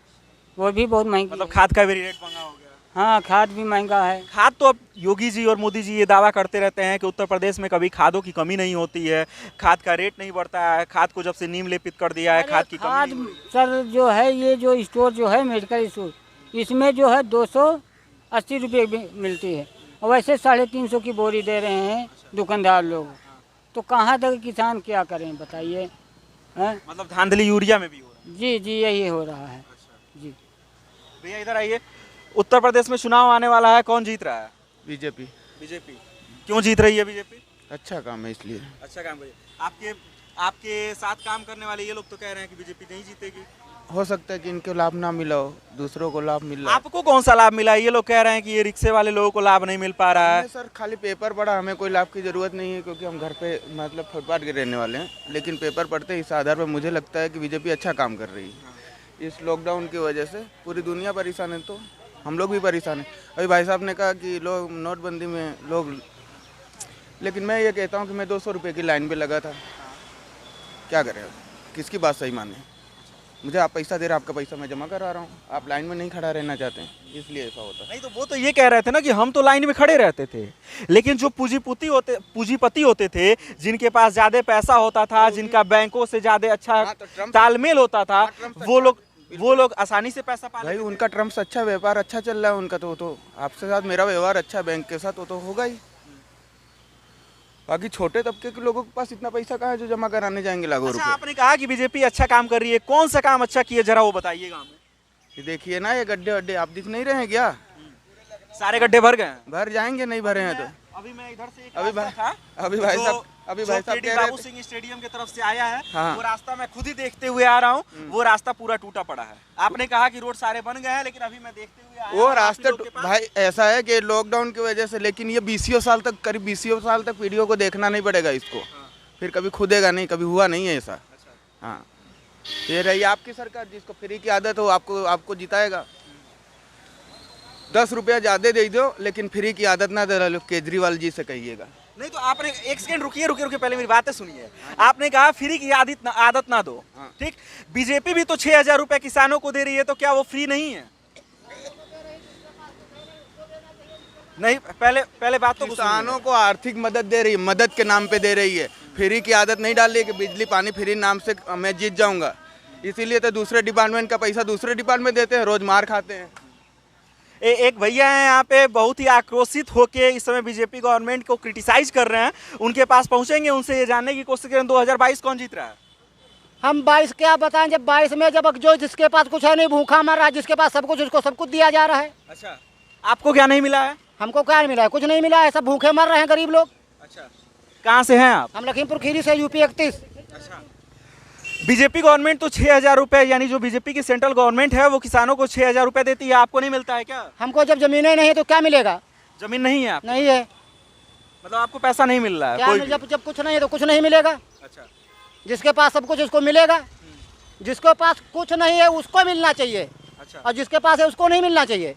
S5: वो भी बहुत महंगी।
S3: मतलब खाद का भी रेट महंगा हो गया?
S5: हाँ, खाद भी महंगा है।
S3: खाद तो अब योगी जी और मोदी जी ये दावा करते रहते हैं कि उत्तर प्रदेश में कभी खादों की कमी नहीं होती है, खाद का रेट नहीं बढ़ता है, खाद को जब से नीम लेपित कर दिया है खाद की
S5: खाद
S3: कमी नहीं।
S5: सर जो है ये जो स्टोर जो है मेडिकल स्टोर, इसमें जो है 280 रुपये मिलती है, और वैसे 350 की बोरी दे रहे हैं दुकानदार लोग। तो कहाँ तक किसान क्या करें बताइए?
S3: मतलब धांधली यूरिया में भी हो रहा है?
S5: जी जी, यही हो रहा है जी।
S3: भैया इधर आइए, उत्तर प्रदेश में चुनाव आने वाला है, कौन जीत रहा है?
S10: बीजेपी।
S3: बीजेपी। क्यों जीत रही है बीजेपी?
S10: अच्छा काम है इसलिए।
S3: अच्छा काम करिए। आपके साथ काम करने वाले ये लोग तो कह रहे हैं कि बीजेपी नहीं जीतेगी।
S10: हो सकता है कि इनको लाभ ना मिला हो, दूसरों को लाभ मिल रहा है।
S3: आपको कौन सा लाभ मिला है? ये लोग कह रहे हैं कि ये रिक्शे वाले लोगों को लाभ नहीं मिल पा रहा है।
S10: सर खाली पेपर पढ़ा, हमें कोई लाभ की ज़रूरत नहीं है, क्योंकि हम घर पे मतलब फुटपाथ के रहने वाले हैं। लेकिन पेपर पढ़ते इस आधार पर मुझे लगता है कि बीजेपी अच्छा काम कर रही है। इस लॉकडाउन की वजह से पूरी दुनिया परेशान है, तो हम लोग भी परेशान हैं। अभी भाई साहब ने कहा कि लोग नोटबंदी में लोग, लेकिन मैं ये कहता हूँ कि मैं 200 रुपये की लाइन पे लगा था, क्या करें, किसकी बात सही माने? मुझे आप पैसा दे रहे, आपका पैसा मैं जमा करा रहा हूँ, आप लाइन में नहीं खड़ा रहना चाहते हैं, इसलिए ऐसा होता है।
S3: नहीं तो वो तो ये कह रहे थे ना कि हम तो लाइन में खड़े रहते थे, लेकिन जो पूंजीपति होते थे, जिनके पास ज़्यादा पैसा होता था, जिनका बैंकों से ज़्यादा अच्छा तालमेल होता था, वो लोग आसानी से पैसा पा लेते थे।
S10: भाई उनका ट्रम्प से अच्छा व्यापार अच्छा चल रहा है उनका, तो आपसे साथ मेरा व्यवहार अच्छा है बैंक के साथ, वो तो होगा ही। बाकी छोटे तबके के लोगों के पास इतना पैसा कहाँ है जो जमा कराने जाएंगे लाखों रुपए।
S3: आपने कहा कि बीजेपी अच्छा काम कर रही है, कौन सा काम अच्छा किया जरा वो बताइएगा हमें।
S10: ये देखिए ना, ये गड्ढे वड्ढे आप दिख नहीं रहे हैं क्या?
S3: सारे गड्ढे भर गए?
S10: भर जाएंगे, नहीं भरे हैं तो।
S3: अभी मैं इधर से
S10: अभी भाई साहब
S3: बाबू सिंह स्टेडियम की तरफ से आया है,
S10: हाँ।
S3: वो रास्ता मैं खुद ही देखते हुए आ रहा हूँ, वो रास्ता पूरा टूटा पड़ा है। आपने कहा कि रोड सारे बन गए हैं, लेकिन अभी मैं देखते हुए आया
S10: वो रास्ते भाई ऐसा है कि लॉकडाउन की वजह से, लेकिन ये 20 साल तक, करीब 20 साल तक वीडियो को देखना नहीं पड़ेगा इसको, फिर कभी खुदेगा नहीं, कभी हुआ नहीं है ऐसा। हाँ, ये रही आपकी सरकार, जिसको फ्री की आदत हो आपको जिताएगा। 10 रुपया ज़्यादा दे दो, लेकिन फ्री की आदत ना दे, केजरीवाल जी से कहिएगा।
S3: नहीं तो आपने एक सेकंड रुकिए पहले मेरी बातें सुनिए। आपने कहा फ्री की आदत ना दो, ठीक। बीजेपी भी तो 6,000 रुपए किसानों को दे रही है, तो क्या वो फ्री नहीं है? नहीं, पहले बात तो
S10: किसानों को आर्थिक मदद दे रही है, मदद के नाम पे दे रही है, फ्री की आदत नहीं डाल रही है कि बिजली पानी फ्री नाम से मैं जीत जाऊंगा। इसीलिए तो दूसरे डिपार्टमेंट का पैसा दूसरे डिपार्टमेंट देते हैं, रोज मार खाते हैं।
S3: एक भैया हैं यहाँ पे, बहुत ही आक्रोशित होके इस समय बीजेपी गवर्नमेंट को क्रिटिसाइज कर रहे हैं। उनके पास पहुंचेंगे, उनसे ये जानने की कोशिश करें 2022 कौन जीत रहा है।
S7: हम 22 क्या बताएं, जब 22 में जब जो जिसके पास कुछ है नहीं भूखा मर रहा है, जिसके पास सब कुछ उसको सब कुछ दिया जा रहा है।
S3: अच्छा, आपको क्या नहीं मिला है?
S7: हमको क्या नहीं मिला है, कुछ नहीं मिला है, सब भूखे मर रहे हैं गरीब लोग।
S3: अच्छा, कहाँ से हैं आप?
S7: हम लखीमपुर खीरी से, यूपी 31।
S3: अच्छा, बीजेपी गवर्नमेंट तो 6,000 रुपए, यानी जो बीजेपी की सेंट्रल गवर्नमेंट है वो किसानों को 6,000 रुपए देती है, आपको नहीं मिलता है क्या?
S7: हमको जब जमीनें नहीं है तो क्या मिलेगा?
S3: जमीन नहीं है आप?
S7: नहीं है,
S3: मतलब आपको पैसा नहीं मिल रहा है? कोई
S7: जब कुछ नहीं है तो कुछ नहीं मिलेगा।
S3: अच्छा,
S7: जिसके पास सब कुछ उसको मिलेगा, जिसके पास कुछ नहीं है उसको मिलना चाहिए।
S3: अच्छा,
S7: और जिसके पास है उसको नहीं मिलना चाहिए।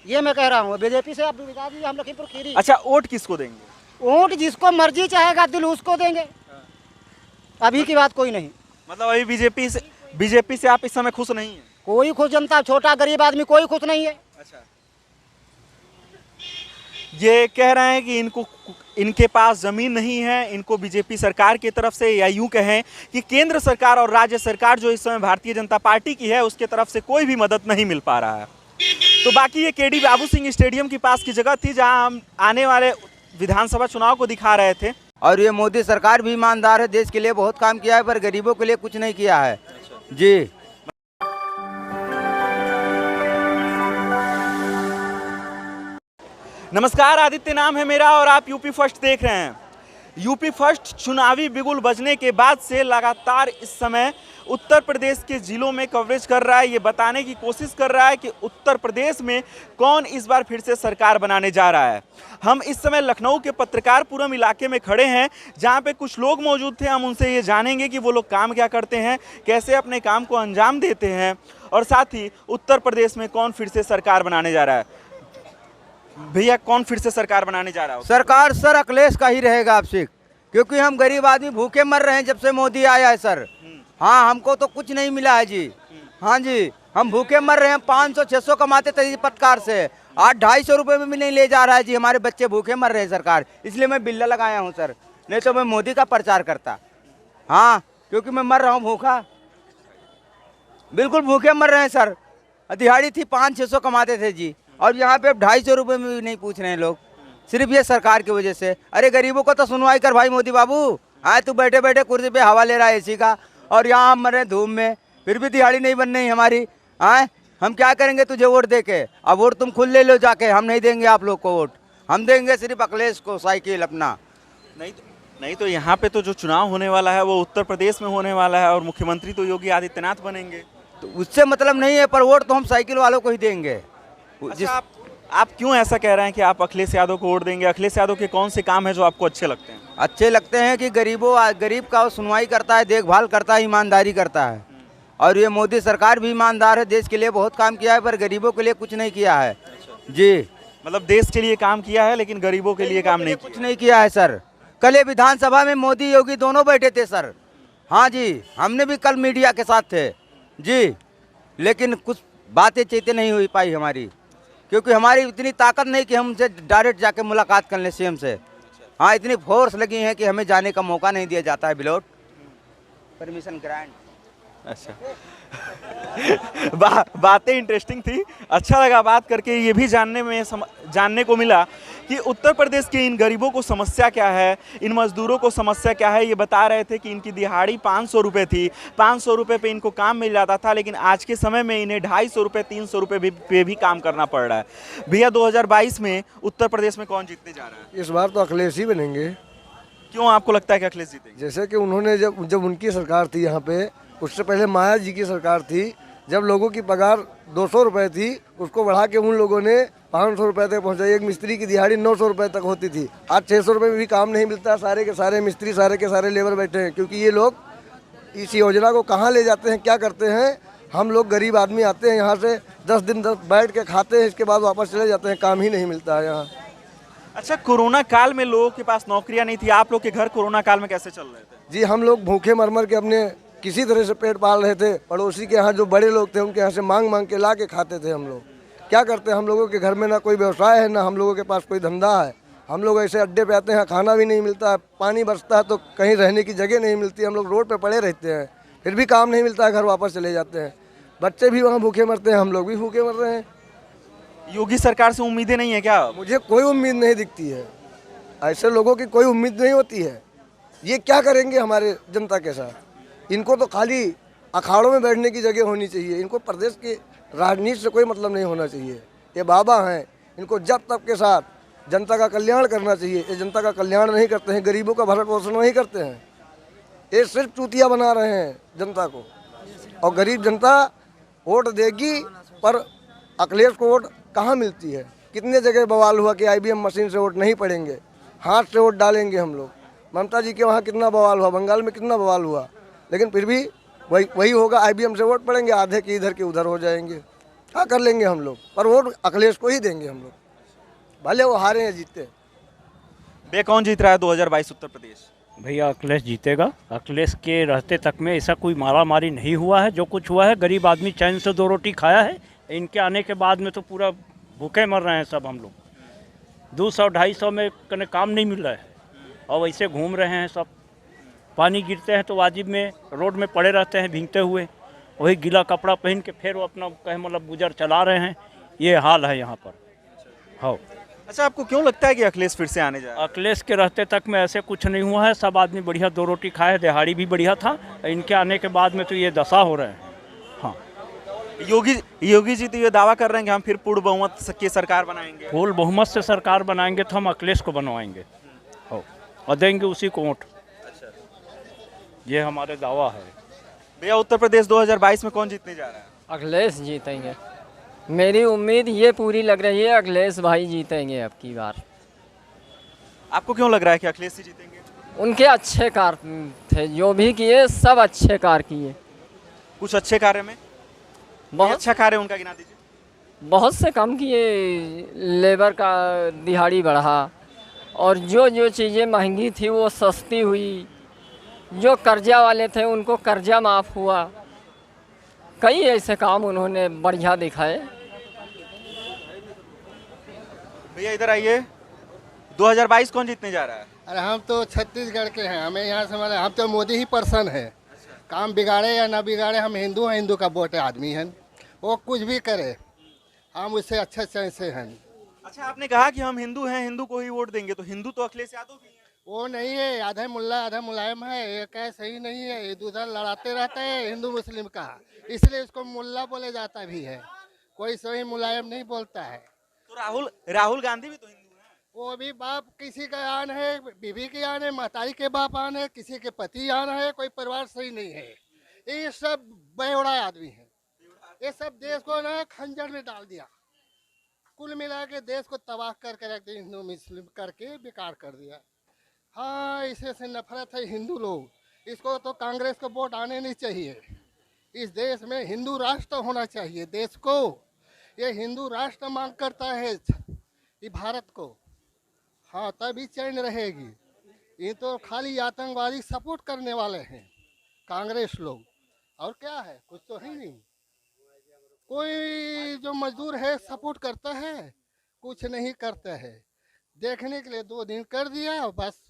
S7: ये मैं कह रहा हूँ। बीजेपी से आप बता दीजिए, हम लखीमपुर खीरी।
S3: अच्छा, वोट किसको देंगे?
S7: वोट जिसको मर्जी चाहेगा दिल उसको देंगे, अभी की बात कोई नहीं।
S3: मतलब अभी बीजेपी से आप इस समय खुश नहीं है?
S7: कोई खुश, जनता छोटा गरीब आदमी कोई खुश नहीं है।
S3: अच्छा, ये कह रहे हैं कि इनके पास जमीन नहीं है, इनको बीजेपी सरकार की तरफ से, या यूं कहें कि केंद्र सरकार और राज्य सरकार जो इस समय भारतीय जनता पार्टी की है उसके तरफ से कोई भी मदद नहीं मिल पा रहा है। तो बाकी ये केडी बाबू सिंह स्टेडियम के पास की जगह थी जहां हम आने वाले विधानसभा चुनाव को दिखा रहे थे।
S11: और ये मोदी सरकार भी ईमानदार है, देश के लिए बहुत काम किया है, पर गरीबों के लिए कुछ नहीं किया है जी।
S3: नमस्कार, आदित्य नाम है मेरा और आप यूपी फर्स्ट देख रहे हैं। यूपी फर्स्ट चुनावी बिगुल बजने के बाद से लगातार इस समय उत्तर प्रदेश के जिलों में कवरेज कर रहा है। ये बताने की कोशिश कर रहा है कि उत्तर प्रदेश में कौन इस बार फिर से सरकार बनाने जा रहा है। हम इस समय लखनऊ के पत्रकारपुरम इलाके में खड़े हैं जहां पे कुछ लोग मौजूद थे। हम उनसे ये जानेंगे कि वो लोग काम क्या करते हैं, कैसे अपने काम को अंजाम देते हैं, और साथ ही उत्तर प्रदेश में कौन फिर से सरकार बनाने जा रहा है। भैया, कौन फिर से सरकार बनाने जा रहा है?
S11: सरकार सर अखिलेश का ही रहेगा आपसे, क्योंकि हम गरीब आदमी भूखे मर रहे हैं जब से मोदी आया है सर। हाँ, हमको तो कुछ नहीं मिला है जी। हाँ जी, हम भूखे मर रहे हैं। 500-600 कमाते थे पटकार से, आज 250 रुपये में भी नहीं ले जा रहा है जी। हमारे बच्चे भूखे मर रहे हैं सरकार, इसलिए मैं बिल्ला लगाया हूँ सर, नहीं तो मैं मोदी का प्रचार करता। हाँ, क्योंकि मैं मर रहा हूँ भूखा, बिल्कुल भूखे मर रहे हैं सर। दिहाड़ी थी 500-600 कमाते थे जी, और यहाँ पे अब 250 रुपये में भी नहीं पूछ रहे हैं लोग, सिर्फ ये सरकार की वजह से। अरे गरीबों को तो सुनवाई कर भाई मोदी बाबू। आए तू बैठे बैठे कुर्सी पे हवा ले रहा है एसी का, और यहाँ हम मर रहे धूप में, फिर भी दिहाड़ी नहीं बन रही हमारी। आए हम क्या करेंगे तुझे वोट दे के? अब वोट तुम खुद ले लो जाके, हम नहीं देंगे आप लोग को वोट, हम देंगे सिर्फ अखिलेश को साइकिल अपना।
S3: नहीं तो यहाँ पे तो जो चुनाव होने वाला है वो उत्तर प्रदेश में होने वाला है, और मुख्यमंत्री तो योगी आदित्यनाथ बनेंगे।
S11: तो उससे मतलब नहीं है, पर वोट तो हम साइकिल वालों को ही देंगे।
S3: अच्छा, आप क्यों ऐसा कह रहे हैं कि आप अखिलेश यादव को वोट देंगे? अखिलेश यादव के कौन से काम है जो आपको अच्छे लगते हैं?
S11: अच्छे लगते हैं कि गरीब का वो सुनवाई करता है, देखभाल करता है, ईमानदारी करता है। और ये मोदी सरकार भी ईमानदार है, देश के लिए बहुत काम किया है, पर गरीबों के लिए कुछ नहीं किया है जी।
S3: मतलब देश के लिए काम किया है लेकिन गरीबों के लिए काम नहीं किया।
S11: कुछ नहीं किया है सर। कल ये विधानसभा में मोदी योगी दोनों बैठे थे सर। हाँ जी, हमने भी कल मीडिया के साथ थे जी, लेकिन कुछ बातें चीतें नहीं हो पाई हमारी, क्योंकि हमारी इतनी ताकत नहीं कि हम उनसे डायरेक्ट जाके मुलाकात कर लें सीएम से। हाँ, इतनी फोर्स लगी है कि हमें जाने का मौका नहीं दिया जाता है विदाउट परमिशन ग्रांट।
S3: अच्छा बातें इंटरेस्टिंग थी, अच्छा लगा बात करके। ये भी जानने को मिला कि उत्तर प्रदेश के इन गरीबों को समस्या क्या है, इन मजदूरों को समस्या क्या है। ये बता रहे थे कि इनकी दिहाड़ी 500 रुपये थी, 500 रुपये पे इनको काम मिल जाता था, लेकिन आज के समय में इन्हें 250 रुपये 300 रुपये पे भी काम करना पड़ रहा है। भैया, 2022 में उत्तर प्रदेश में कौन जीतने जा रहा है?
S2: इस बार तो अखिलेश ही बनेंगे।
S3: क्यों आपको लगता है कि अखिलेश जीतेंगे?
S2: जैसे कि उन्होंने जब उनकी सरकार थी यहाँ पे, उससे पहले माया जी की सरकार थी, जब लोगों की पगार 200 रुपये थी, उसको बढ़ा के उन लोगों ने 500 रुपये तक पहुँचाई। एक मिस्त्री की दिहाड़ी 900 रुपये तक होती थी, आज 600 रुपये में भी काम नहीं मिलता। सारे के सारे मिस्त्री, सारे के सारे लेबर बैठे हैं, क्योंकि ये लोग इस योजना को कहाँ ले जाते हैं, क्या करते हैं। हम लोग गरीब आदमी आते हैं यहाँ से 10 दिन बैठ के खाते हैं, इसके बाद वापस चले जाते हैं, काम ही नहीं मिलता है यहाँ।
S3: अच्छा, कोरोना काल में लोगों के पास नौकरियाँ नहीं थी, आप लोग के घर कोरोना काल में कैसे चल रहे थे?
S2: जी, हम लोग भूखे मर के अपने किसी तरह से पेट पाल रहे थे। पड़ोसी के यहाँ जो बड़े लोग थे उनके यहाँ से मांग के ला के खाते थे हम लोग। क्या करते हैं, हम लोगों के घर में ना कोई व्यवसाय है, ना हम लोगों के पास कोई धंधा है। हम लोग ऐसे अड्डे पे आते हैं, खाना भी नहीं मिलता है, पानी बरसता है तो कहीं रहने की जगह नहीं मिलती, हम लोग रोड पे पड़े रहते हैं, फिर भी काम नहीं मिलता है, घर वापस चले जाते हैं। बच्चे भी वहाँ भूखे मरते हैं, हम लोग भी भूखे मर रहे हैं।
S3: योगी सरकार से उम्मीदें नहीं है क्या?
S2: मुझे कोई उम्मीद नहीं दिखती है, ऐसे लोगों की कोई उम्मीद नहीं होती है। ये क्या करेंगे हमारे जनता के साथ? इनको तो खाली अखाड़ों में बैठने की जगह होनी चाहिए, इनको प्रदेश की राजनीति से कोई मतलब नहीं होना चाहिए। ये बाबा हैं, इनको जब तक के साथ जनता का कल्याण करना चाहिए। ये जनता का कल्याण नहीं करते हैं, गरीबों का भरण पोषण नहीं करते हैं, ये सिर्फ चूतिया बना रहे हैं जनता को। और गरीब जनता वोट देगी, पर अखिलेश को वोट कहाँ मिलती है? कितने जगह बवाल हुआ कि IBM मशीन से वोट नहीं पड़ेंगे, हाथ से वोट डालेंगे हम लोग। ममता जी के वहाँ कितना बवाल हुआ, बंगाल में कितना बवाल हुआ, लेकिन फिर भी वही होगा, IBM से वोट पड़ेंगे, आधे के इधर के उधर हो जाएंगे। हाँ कर लेंगे हम लोग, पर वोट अखिलेश को ही देंगे हम लोग, भले वो हारे या जीते।
S3: भैया कौन जीत रहा है 2022 उत्तर प्रदेश?
S12: भैया अखिलेश जीतेगा। अखिलेश के रहते तक में ऐसा कोई मारा मारी नहीं हुआ है। जो कुछ हुआ है गरीब आदमी चैन से 2 रोटी खाया है। इनके आने के बाद में तो पूरा भूखे मर रहे हैं सब हम लोग। 200-250 में कने काम नहीं मिल रहा है और वैसे घूम रहे हैं सब। पानी गिरते हैं तो वाजिब में रोड में पड़े रहते हैं भीगते हुए, वही गीला कपड़ा पहन के फिर वो अपना कहे मतलब गुजर चला रहे हैं। ये हाल है यहाँ पर। हाँ।
S3: अच्छा, आपको क्यों लगता है कि अखिलेश फिर से आने जा रहा है?
S12: अखिलेश के रहते तक में ऐसे कुछ नहीं हुआ है। सब आदमी बढ़िया 2 रोटी खाए, दिहाड़ी भी बढ़िया था। इनके आने के बाद में तो ये दशा हो रहे हैं। हाँ,
S3: योगी जी तो ये दावा कर रहे हैं कि हम फिर पूर्ण बहुमत की सरकार बनाएंगे।
S12: फुल बहुमत से सरकार बनाएंगे तो हम अखिलेश को बनवाएंगे। हो और देंगे उसी को वोट। ये हमारे दावा है।
S3: भैया उत्तर प्रदेश 2022 में कौन जीतने जा रहा है?
S5: अखिलेश जीतेंगे। मेरी उम्मीद ये पूरी लग रही है, अखिलेश भाई जीतेंगे अब की बार।
S3: आपको क्यों लग रहा है कि अखिलेश जी जीतेंगे?
S5: उनके अच्छे कार्य थे, जो भी किए सब अच्छे कार्य किए।
S3: कुछ अच्छे कार्य में
S5: बहुत
S3: अच्छा कार्य उनका गिना दीजिए।
S5: बहुत से काम किए, लेबर का दिहाड़ी बढ़ा और जो जो चीज़ें महंगी थी वो सस्ती हुई। जो कर्जा वाले थे उनको कर्जा माफ़ हुआ। कई ऐसे काम उन्होंने बढ़िया दिखाए।
S3: भैया इधर आइए, 2022 कौन जीतने जा रहा है?
S13: अरे हम तो छत्तीसगढ़ के हैं, हमें यहाँ से मतलब हम तो मोदी ही पर्सन है। काम बिगाड़े या ना बिगाड़े, हम हिंदू हैं, हिंदू का वोट आदमी हैं। वो कुछ भी करे हम उससे अच्छे से हैं।
S3: अच्छा, आपने कहा कि हम हिंदू हैं, हिंदू को ही वोट देंगे, तो हिंदू तो अखिलेश यादव भी हैं।
S13: वो नहीं है, आधा मुल्ला आधा मुलायम है। ये क्या सही नहीं है, ये दूसरा लड़ाते रहता है हिंदू मुस्लिम का, इसलिए इसको मुल्ला बोले जाता भी है। कोई सही मुलायम नहीं बोलता है।
S3: तो राहुल गांधी भी तो हिंदू हैं।
S13: वो भी बाप किसी का आन है, बीवी की आन है, महतारी के बाप आन है, किसी के पति आन है। कोई परिवार सही नहीं है। ये सब बेवड़ा आदमी है। ये सब देश को ना खंजर में डाल दिया। कुल मिला के देश को तबाह करके रख दिया, हिंदू मुस्लिम करके बेकार कर दिया। हाँ, इसे से नफरत है हिंदू लोग। इसको तो कांग्रेस को वोट आने नहीं चाहिए। इस देश में हिंदू राष्ट्र होना चाहिए। देश को ये हिंदू राष्ट्र मांग करता है, ये भारत को। हाँ, तभी चैन रहेगी। ये तो खाली आतंकवादी सपोर्ट करने वाले हैं कांग्रेस लोग, और क्या है, कुछ तो है नहीं। कोई जो मजदूर है सपोर्ट करता है, कुछ नहीं करता है। देखने के लिए 2 दिन कर दिया, बस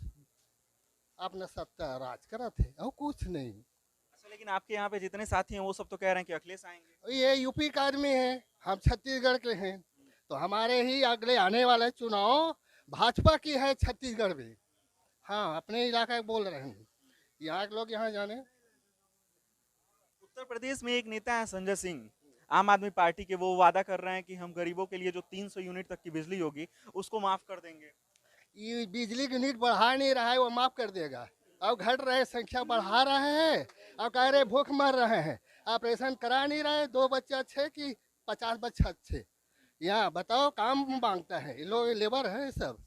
S13: अपना सत्ता राज करा थे और कुछ नहीं।
S3: अच्छा, लेकिन आपके यहाँ पे जितने साथी हैं वो सब तो कह रहे हैं कि अखिलेश आएंगे।
S13: ये यूपी का आदमी है, हम छत्तीसगढ़ के हैं, तो हमारे ही अगले आने वाले चुनाव भाजपा की है छत्तीसगढ़ में। हाँ, अपने इलाका बोल रहे हैं, यहाँ के लोग यहाँ जाने।
S3: उत्तर प्रदेश में एक नेता है संजय सिंह, आम आदमी पार्टी के, वो वादा कर रहे हैं कि हम गरीबों के लिए जो 300 यूनिट तक की बिजली होगी उसको माफ कर देंगे।
S13: ये बिजली की यूनिट बढ़ा नहीं रहा है, वो माफ कर देगा। अब घट रहे संख्या बढ़ा रहे हैं, अब कह रहे भूख मर रहे हैं। ऑपरेशन करा नहीं रहे, 2 बच्चे अच्छे कि 50 बच्चे अच्छे। यहाँ बताओ, काम मांगता है। ये लोग लेबर है सब।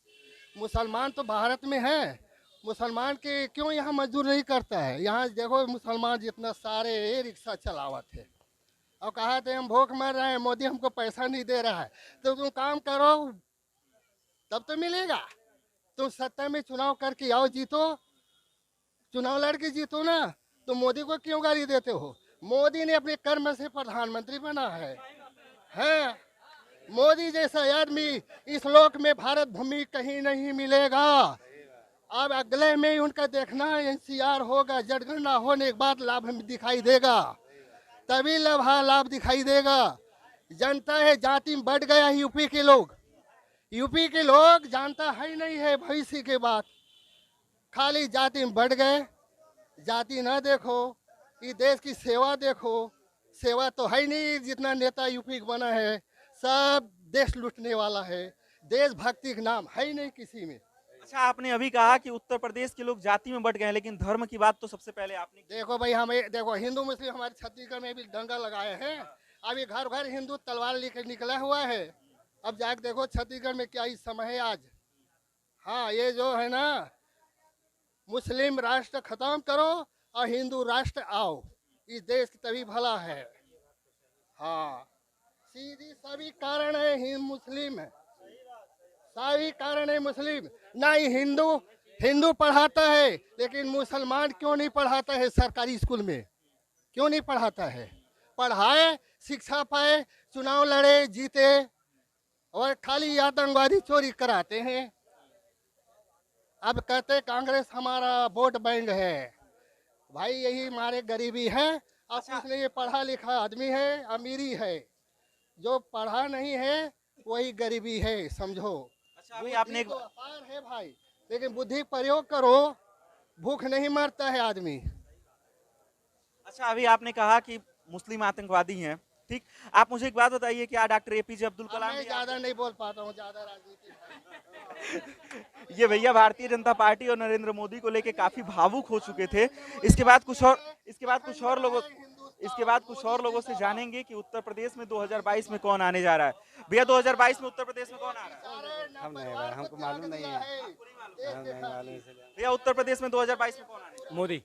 S13: मुसलमान तो भारत में है, मुसलमान के क्यों यहाँ मजदूर नहीं करता है? यहाँ देखो मुसलमान जितना सारे रिक्शा चलावत है और कहा थे हम भूख मर रहे हैं, मोदी हमको पैसा नहीं दे रहा है। तो तुम काम करो तब तो मिलेगा। तुम सत्ता में चुनाव करके आओ, जीतो, चुनाव लड़के जीतो ना, तो मोदी को क्यों गाली देते हो? मोदी ने अपने कर्म से प्रधानमंत्री बना है। मोदी जैसा आदमी इस लोक में भारत भूमि कहीं नहीं मिलेगा। अब अगले में उनका देखना एनसीआर होगा, जनगणना होने के बाद लाभ हमें दिखाई देगा, तभी लाभ दिखाई देगा। जनता है जाति में बढ़ गया यूपी के लोग जानता है नहीं है भविष्य के बात, खाली जाति में बढ़ गए। जाति ना देखो, ये देश की सेवा देखो। सेवा तो है नहीं, जितना नेता यूपी का बना है सब देश लूटने वाला है। देशभक्ति का नाम है ही नहीं किसी में।
S3: अच्छा, आपने अभी कहा कि उत्तर प्रदेश के लोग जाति में बट गए, लेकिन धर्म की बात तो सबसे पहले आपने।
S13: देखो भाई, हमें देखो हिंदू मुस्लिम हमारे छत्तीसगढ़ में भी दंगा लगाए हैं। अभी घर घर हिंदू तलवार लेकर निकला हुआ है। अब जाके देखो छत्तीसगढ़ में क्या इस समय है आज। हाँ, ये जो है ना, मुस्लिम राष्ट्र खत्म करो और हिंदू राष्ट्र आओ, इस देश की तभी भला है। हाँ, सीधी सभी कारण है मुस्लिम है, सभी कारण है मुस्लिम। ना ही हिंदू पढ़ाता है, लेकिन मुसलमान क्यों नहीं पढ़ाता है सरकारी स्कूल में? क्यों नहीं पढ़ाता है? पढ़ाए, शिक्षा पाए, चुनाव लड़े, जीते, और खाली आतंकवादी चोरी कराते हैं। अब कहते कांग्रेस हमारा वोट बैंक है। भाई यही हमारे गरीबी है। अब उसने ये पढ़ा लिखा आदमी है, अमीरी है। जो पढ़ा नहीं है वही गरीबी है, समझो।
S3: अच्छा, अभी आपने
S13: तो अपार है भाई, लेकिन बुद्धि प्रयोग करो, भूख नहीं मरता है आदमी।
S3: अच्छा, अभी आपने कहा कि मुस्लिम आतंकवादी हैं, ठीक। आप मुझे एक बात बताइए, क्या डॉक्टर एपीजे अब्दुल कलाम?
S13: मैं ज्यादा नहीं बोल पाता हूँ, ज्यादा राजनीति
S3: ये भैया भारतीय जनता पार्टी और नरेंद्र मोदी को लेके काफी भावुक हो चुके थे। इसके बाद कुछ और लोगों से जानेंगे कि उत्तर प्रदेश में 2022 में कौन आने जा रहा है। भैया 2022 में उत्तर प्रदेश में कौन आ रहा है?
S11: हम नहीं भाई, हमको मालूम नहीं है।
S3: भैया उत्तर प्रदेश में 2022 में कौन आने जा रहा है?
S8: मोदी।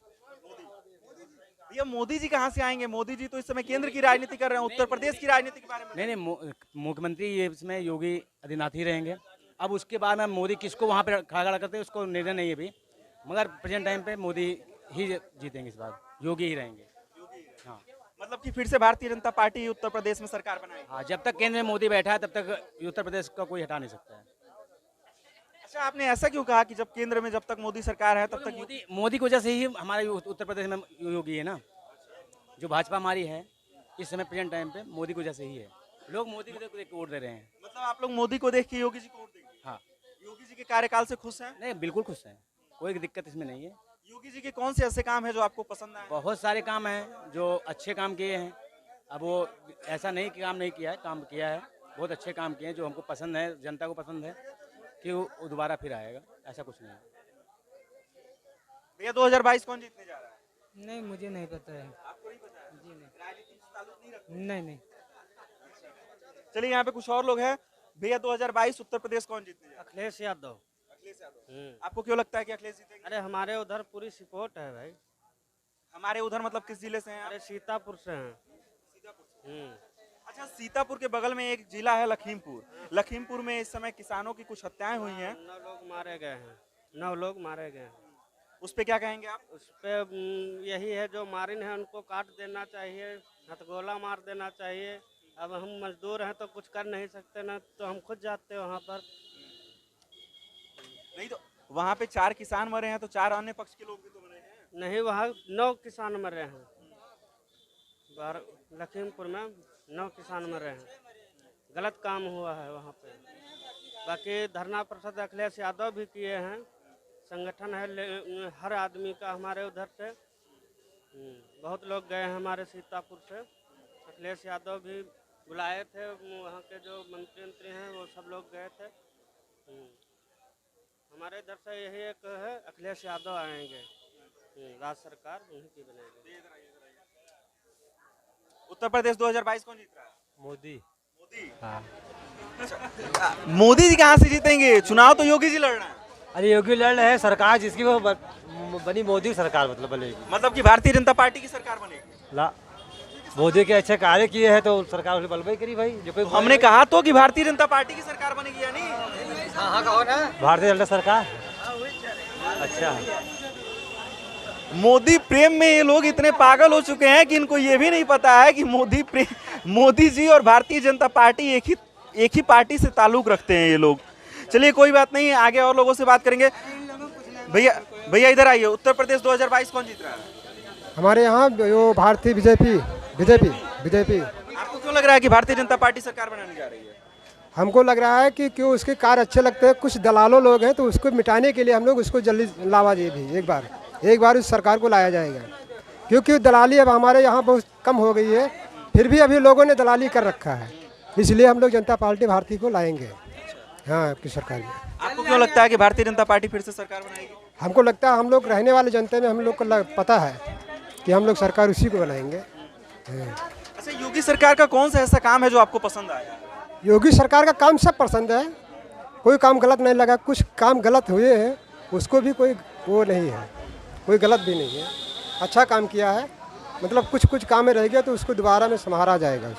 S3: भैया मोदी जी कहाँ से आएंगे? मोदी जी तो इस समय केंद्र की राजनीति कर रहे हैं, उत्तर प्रदेश की राजनीति के बारे में
S8: नहीं, मुख्यमंत्री ये इसमें योगी आदित्यनाथ ही रहेंगे। अब उसके बाद में मोदी किसको वहाँ पे खड़ा करते हैं उसको निर्णय नहीं है अभी, मगर प्रेजेंट टाइम पे मोदी ही जीतेंगे, इस बार योगी ही रहेंगे। हाँ,
S3: मतलब कि फिर से भारतीय जनता पार्टी उत्तर प्रदेश में सरकार बनाएगी।
S8: हाँ, जब तक केंद्र में मोदी बैठा है तब तक उत्तर प्रदेश का कोई हटा नहीं सकता है।
S3: अच्छा, आपने ऐसा क्यों कहा कि जब केंद्र में जब तक मोदी सरकार है तब तक
S8: मोदी की वजह से ही हमारे उत्तर प्रदेश में योगी है ना। जो भाजपा हमारी है इस समय प्रेजेंट टाइम पे मोदी की वजह से ही है। लोग मोदी को देख के वोट दे रहे हैं।
S3: मतलब आप लोग मोदी को देख के योगी जी को वोट देंगे?
S8: हाँ।
S3: योगी जी के कार्यकाल से खुश हैं?
S8: नहीं, बिल्कुल खुश हैं, कोई दिक्कत इसमें नहीं है।
S3: योगी जी के कौन से ऐसे काम है जो आपको पसंद आए?
S8: बहुत सारे काम हैं जो अच्छे काम किए हैं। अब वो ऐसा नहीं कि काम नहीं किया है, काम किया है, बहुत अच्छे काम किए हैं जो हमको पसंद है, जनता को पसंद है कि वो दोबारा फिर आएगा, ऐसा कुछ नहीं है।
S3: भैया 2022 कौन जीतने जा रहा है?
S5: नहीं, मुझे नहीं पता है।
S3: आपको नहीं पता है?
S5: जी नहीं।
S3: राजनीति से ताल्लुक नहीं रखते?
S5: नहीं।
S3: चलिए, यहाँ पे कुछ और लोग हैं। भैया 2022 उत्तर प्रदेश कौन जीतने जा रहा है?
S5: अखिलेश यादव।
S3: अखिलेश यादव। आपको क्यों लगता है कि अखिलेश जीतेंगे?
S5: अरे हमारे उधर पूरी सपोर्ट है भाई।
S3: हमारे उधर मतलब किस जिले से हैं आप?
S5: अरे सीतापुर से हैं।
S3: सीतापुर से। अच्छा, सीतापुर के बगल में एक जिला है लखीमपुर। लखीमपुर में इस समय किसानों की कुछ हत्याएं हुई हैं।
S5: 9 लोग मारे गए हैं। 9 लोग मारे गए हैं।
S3: उस पे क्या कहेंगे आप?
S5: उस पे यही है, जो मारिन है उनको काट देना चाहिए, हथगोला मार देना चाहिए। अब हम मजदूर हैं तो कुछ कर नहीं सकते ना, तो हम खुद जाते हैं वहाँ पर।
S3: नहीं तो वहाँ पे 4 किसान मरे हैं तो 4 अन्य पक्ष के लोग भी तो मरे हैं।
S5: नहीं, वहाँ 9 किसान मरे हैं। लखीमपुर में 9 किसान मरे हैं। गलत काम हुआ है वहाँ पे। बाकी धरना प्रसाद अखिलेश यादव भी किए हैं। संगठन है हर आदमी का हमारे उधर से। बहुत लोग गए हैं हमारे सीतापुर से। अखिलेश यादव भी बुलाए थे, वहाँ के जो मंत्री हैं वो सब लोग गए थे। हमारे इधर से यही एक है, अखिलेश यादव आएंगे, राज्य सरकार उन्हीं की बनेगी।
S3: उत्तर प्रदेश 2022 कौन जीत रहा है?
S11: मोदी।
S3: हाँ। मोदी जी कहाँ से जीतेंगे? चुनाव तो योगी जी लड़ रहे हैं।
S11: अरे योगी लड़ रहे हैं, सरकार जिसकी वो बनी मोदी सरकार मतलब बनेगी।
S3: मतलब कि भारतीय जनता पार्टी की सरकार बनेगी?
S11: ला मोदी के अच्छे कार्य किए हैं तो सरकार उसे बलवाई करी भाई। जो कोई
S3: हमने कहा तो कि भारतीय जनता पार्टी की सरकार बनेगी या नहीं?
S11: हाँ, कहो ना, भारतीय जनता सरकार। अच्छा,
S3: मोदी प्रेम में ये लोग इतने पागल हो चुके हैं कि इनको ये भी नहीं पता है कि मोदी जी और भारतीय जनता पार्टी एक ही पार्टी से ताल्लुक रखते हैं ये लोग। चलिए, कोई बात नहीं, आगे और लोगों से बात करेंगे। भैया इधर आइए। उत्तर प्रदेश 2022 कौन जीत रहा है?
S14: हमारे यहाँ जो भारतीय बीजेपी।
S3: आपको क्यों लग रहा है कि भारतीय जनता पार्टी सरकार बनाने जा रही है?
S14: हमको लग रहा है कि क्यों उसके कार्य अच्छे लगते हैं। कुछ दलालों लोग हैं तो उसको मिटाने के लिए हम लोग उसको जल्दी लावा जी भी एक बार उस सरकार को लाया जाएगा, क्योंकि दलाली अब हमारे यहाँ बहुत कम हो गई है। फिर भी अभी लोगों ने दलाली कर रखा है, इसलिए हम लोग जनता पार्टी भारतीय को लाएंगे। हाँ, आपकी सरकार में।
S3: आपको क्यों लगता है कि भारतीय जनता पार्टी फिर से सरकार बनाएगी?
S14: हमको लगता है हम लोग रहने वाले जनता में हम लोग को पता है कि हम लोग सरकार उसी को बनाएंगे।
S3: अच्छा, योगी सरकार का कौन सा ऐसा काम है जो आपको पसंद आया?
S14: योगी सरकार का काम सब पसंद है, कोई काम गलत नहीं लगा। कुछ काम गलत हुए हैं उसको भी कोई वो नहीं है, कोई गलत भी नहीं है, अच्छा काम किया है। मतलब कुछ काम में रह गया तो उसको दोबारा में संभाला जाएगा।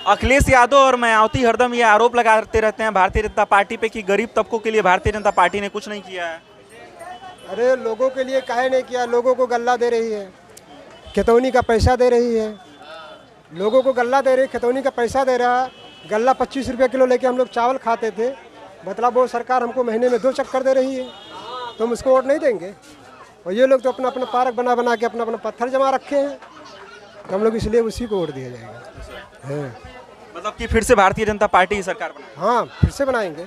S3: अखिलेश यादव और मायावती हरदम ये आरोप लगाते रहते हैं भारतीय जनता पार्टी पे कि गरीब तबकों के लिए भारतीय जनता पार्टी ने कुछ नहीं किया है।
S14: अरे लोगों के लिए काहे नहीं किया, लोगों को गल्ला दे रही है, खितौनी का पैसा दे रही है, लोगों को गल्ला दे रही, खितौनी का पैसा दे रहा। गल्ला 25 रुपये किलो लेके हम लोग चावल खाते थे, मतलब वो सरकार हमको महीने में 2 चक्कर दे रही है, तो हम उसको वोट नहीं देंगे। और ये लोग तो अपना अपना पार्क बना बना के अपना अपना पत्थर जमा रखे हैं, तो हम लोग इसलिए उसी को वोट दिया जाएगा। है
S3: मतलब कि फिर से भारतीय जनता पार्टी की सरकार बनाए।
S14: हाँ, फिर से बनाएंगे।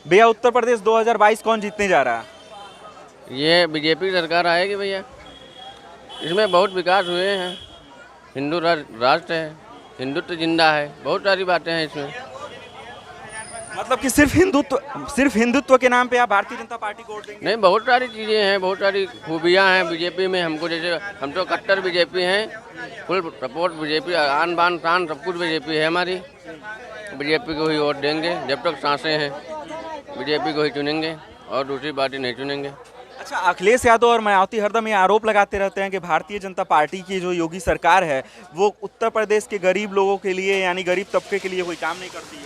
S3: भैया उत्तर प्रदेश 2022 कौन जीतने जा रहा है?
S15: ये बीजेपी सरकार आएगी भैया। इसमें बहुत विकास हुए हैं, हिंदू राष्ट्र है, हिंदुत्व जिंदा है, बहुत सारी बातें हैं इसमें।
S3: मतलब कि सिर्फ हिंदुत्व के नाम पे आप भारतीय जनता पार्टी को वोट देंगे?
S15: नहीं, बहुत सारी चीज़ें हैं, बहुत सारी खूबियाँ हैं बीजेपी में। हमको जैसे हम तो कट्टर बीजेपी हैं, फुल सपोर्ट बीजेपी, आन बान शान सब कुछ बीजेपी है हमारी। बीजेपी को ही वोट देंगे, जब तक सांसें हैं बीजेपी को ही चुनेंगे और दूसरी पार्टी नहीं चुनेंगे।
S3: अच्छा, अखिलेश यादव और मायावती हरदम ये आरोप लगाते रहते हैं कि भारतीय जनता पार्टी की जो योगी सरकार है वो उत्तर प्रदेश के गरीब लोगों के लिए यानी गरीब तबके के लिए कोई काम नहीं करती है।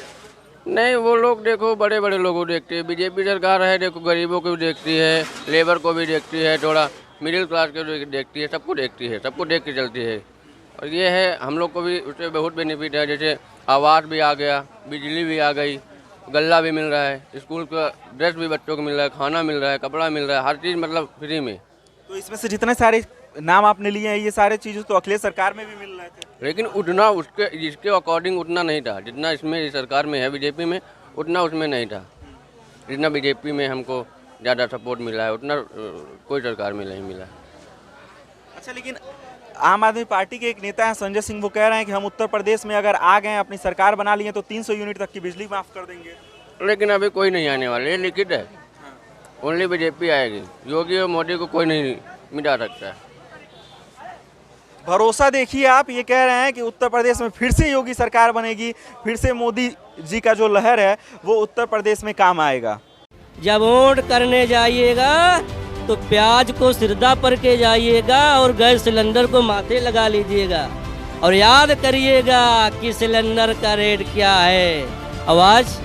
S15: नहीं, वो लोग देखो बड़े बड़े लोगों को देखते हैं। बीजेपी सरकार है, देखो गरीबों को भी देखती है, लेबर को भी देखती है, थोड़ा मिडिल क्लास को भी देखती है, सबको देखती है, सबको देख के चलती है। और ये है हम लोग को भी उससे बहुत बेनिफिट है, जैसे आवास भी आ गया, बिजली भी आ गई, गल्ला भी मिल रहा है, स्कूल का ड्रेस भी बच्चों को मिल रहा है, खाना मिल रहा है, कपड़ा मिल रहा है, हर चीज़ मतलब फ्री में।
S3: तो इसमें से जितने सारे नाम आपने लिए हैं ये सारे चीज़ें तो अखिलेश सरकार में भी मिल रहे थे,
S15: लेकिन उतना उसके इसके अकॉर्डिंग उतना नहीं था जितना इसमें इस सरकार में है। बीजेपी में उतना उसमें नहीं था, जितना बीजेपी में हमको ज़्यादा सपोर्ट मिला है उतना कोई सरकार में नहीं मिला।
S3: अच्छा, लेकिन आम आदमी पार्टी के एक नेता हैं संजय सिंह, वो कह रहे हैं कि हम उत्तर प्रदेश में अगर आ गए अपनी सरकार बना लिए तो 300 यूनिट तक की बिजली माफ़ कर देंगे।
S15: लेकिन अभी कोई नहीं आने वाले, ये लिखित है, ओनली बीजेपी आएगी। योगी और मोदी को कोई नहीं मिटा सकता है।
S3: भरोसा देखिए, आप ये कह रहे हैं कि उत्तर प्रदेश में फिर से योगी सरकार बनेगी, फिर से मोदी जी का जो लहर है वो उत्तर प्रदेश में काम आएगा।
S16: जब वोट करने जाइएगा तो प्याज को सिरदा पर के जाइएगा और गैस सिलेंडर को माथे लगा लीजिएगा और याद करिएगा कि सिलेंडर का रेट क्या है। आवाज़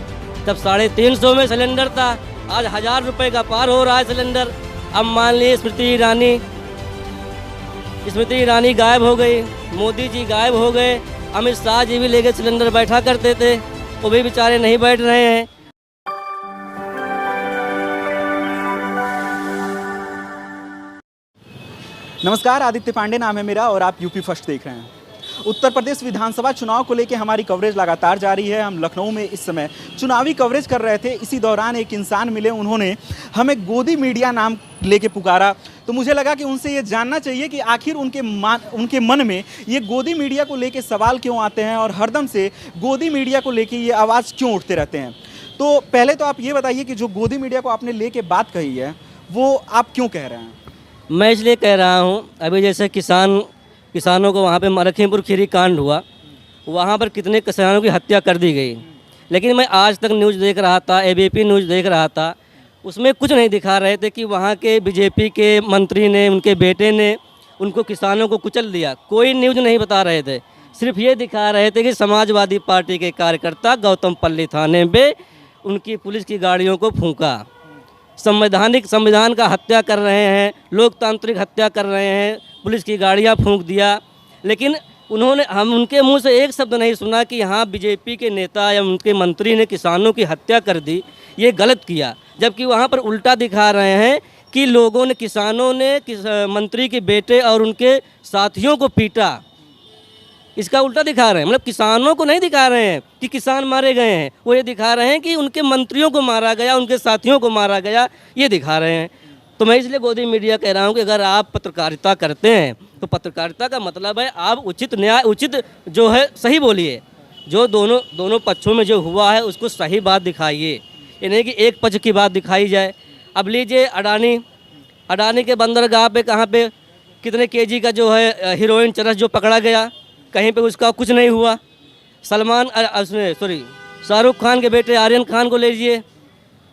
S16: तब 350 में सिलेंडर था, आज 1000 रुपये का पार हो रहा है सिलेंडर। अब मान लीजिए स्मृति ईरानी गायब हो गई, मोदी जी गायब हो गए, अमित शाह जी भी लेके सिलेंडर बैठा करते थे, वो भी बेचारे नहीं बैठ रहे हैं।
S3: नमस्कार, आदित्य पांडे नाम है मेरा और आप यूपी फर्स्ट देख रहे हैं। उत्तर प्रदेश विधानसभा चुनाव को लेकर हमारी कवरेज लगातार जारी है। हम लखनऊ में इस समय चुनावी कवरेज कर रहे थे, इसी दौरान एक इंसान मिले, उन्होंने हमें गोदी मीडिया नाम लेके पुकारा। तो मुझे लगा कि उनसे ये जानना चाहिए कि आखिर उनके मन में ये गोदी मीडिया को लेके सवाल क्यों आते हैं और हरदम से गोदी मीडिया को लेके ये आवाज़ क्यों उठते रहते हैं। तो पहले तो आप ये बताइए कि जो गोदी मीडिया को आपने लेके बात कही है वो आप क्यों कह रहे हैं?
S16: मैं इसलिए कह रहा हूँ, अभी जैसे किसानों को वहाँ पे लखीमपुर खीरी कांड हुआ, वहाँ पर कितने किसानों की हत्या कर दी गई, लेकिन मैं आज तक न्यूज़ देख रहा था, एबीपी न्यूज़ देख रहा था, उसमें कुछ नहीं दिखा रहे थे कि वहाँ के बीजेपी के मंत्री ने, उनके बेटे ने उनको किसानों को कुचल दिया। कोई न्यूज़ नहीं बता रहे थे, सिर्फ ये दिखा रहे थे कि समाजवादी पार्टी के कार्यकर्ता गौतमपल्ली थाने पे उनकी पुलिस की गाड़ियों को फूंका, संविधान का हत्या कर रहे हैं, लोकतांत्रिक हत्या कर रहे हैं, पुलिस की गाड़ियां फूंक दिया। लेकिन हम उनके मुंह से एक शब्द नहीं सुना कि यहाँ बीजेपी के नेता या उनके मंत्री ने किसानों की हत्या कर दी, ये गलत किया। जबकि वहाँ पर उल्टा दिखा रहे हैं कि किसानों ने मंत्री के बेटे और उनके साथियों को पीटा, इसका उल्टा दिखा रहे हैं। मतलब किसानों को नहीं दिखा रहे हैं कि किसान मारे गए हैं, वो ये दिखा रहे हैं कि उनके मंत्रियों को मारा गया, उनके साथियों को मारा गया, ये दिखा रहे हैं। तो मैं इसलिए गोदी मीडिया कह रहा हूँ कि अगर आप पत्रकारिता करते हैं तो पत्रकारिता का मतलब है आप उचित न्याय, उचित जो है सही बोलिए, जो दोनों पक्षों में जो हुआ है उसको सही बात दिखाइए, ये नहीं कि एक पक्ष की बात दिखाई जाए। अब लीजिए अडानी के बंदरगाह पे कहाँ पे कितने केजी का जो है हीरोइन चरस जो पकड़ा गया, कहीं पे उसका कुछ नहीं हुआ। शाहरुख खान के बेटे आर्यन खान को ले लीजिए,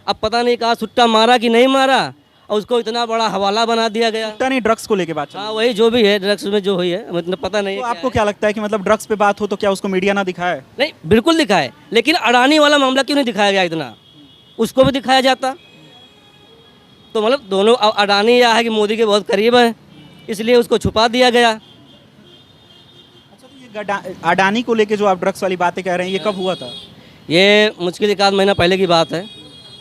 S16: अब पता नहीं कहा सुट्टा मारा कि नहीं मारा, और उसको इतना बड़ा हवाला बना दिया गया।
S3: पता नहीं ड्रग्स को लेके बात।
S16: हाँ वही जो भी है, ड्रग्स में जो हुई है मतलब पता नहीं।
S3: तो आपको क्या लगता है कि मतलब ड्रग्स पे बात हो तो क्या उसको मीडिया ना दिखाए?
S16: नहीं बिल्कुल दिखाए, लेकिन अडानी वाला मामला क्यों नहीं दिखाया गया इतना? उसको भी दिखाया जाता तो मतलब दोनों, अडानी यह है कि मोदी के बहुत करीब है इसलिए उसको छुपा दिया गया।
S3: अडानी को लेके जो आप ड्रग्स वाली बातें कह रहे हैं, ये कब हुआ था?
S16: ये मुश्किल 1 महीना पहले की बात है।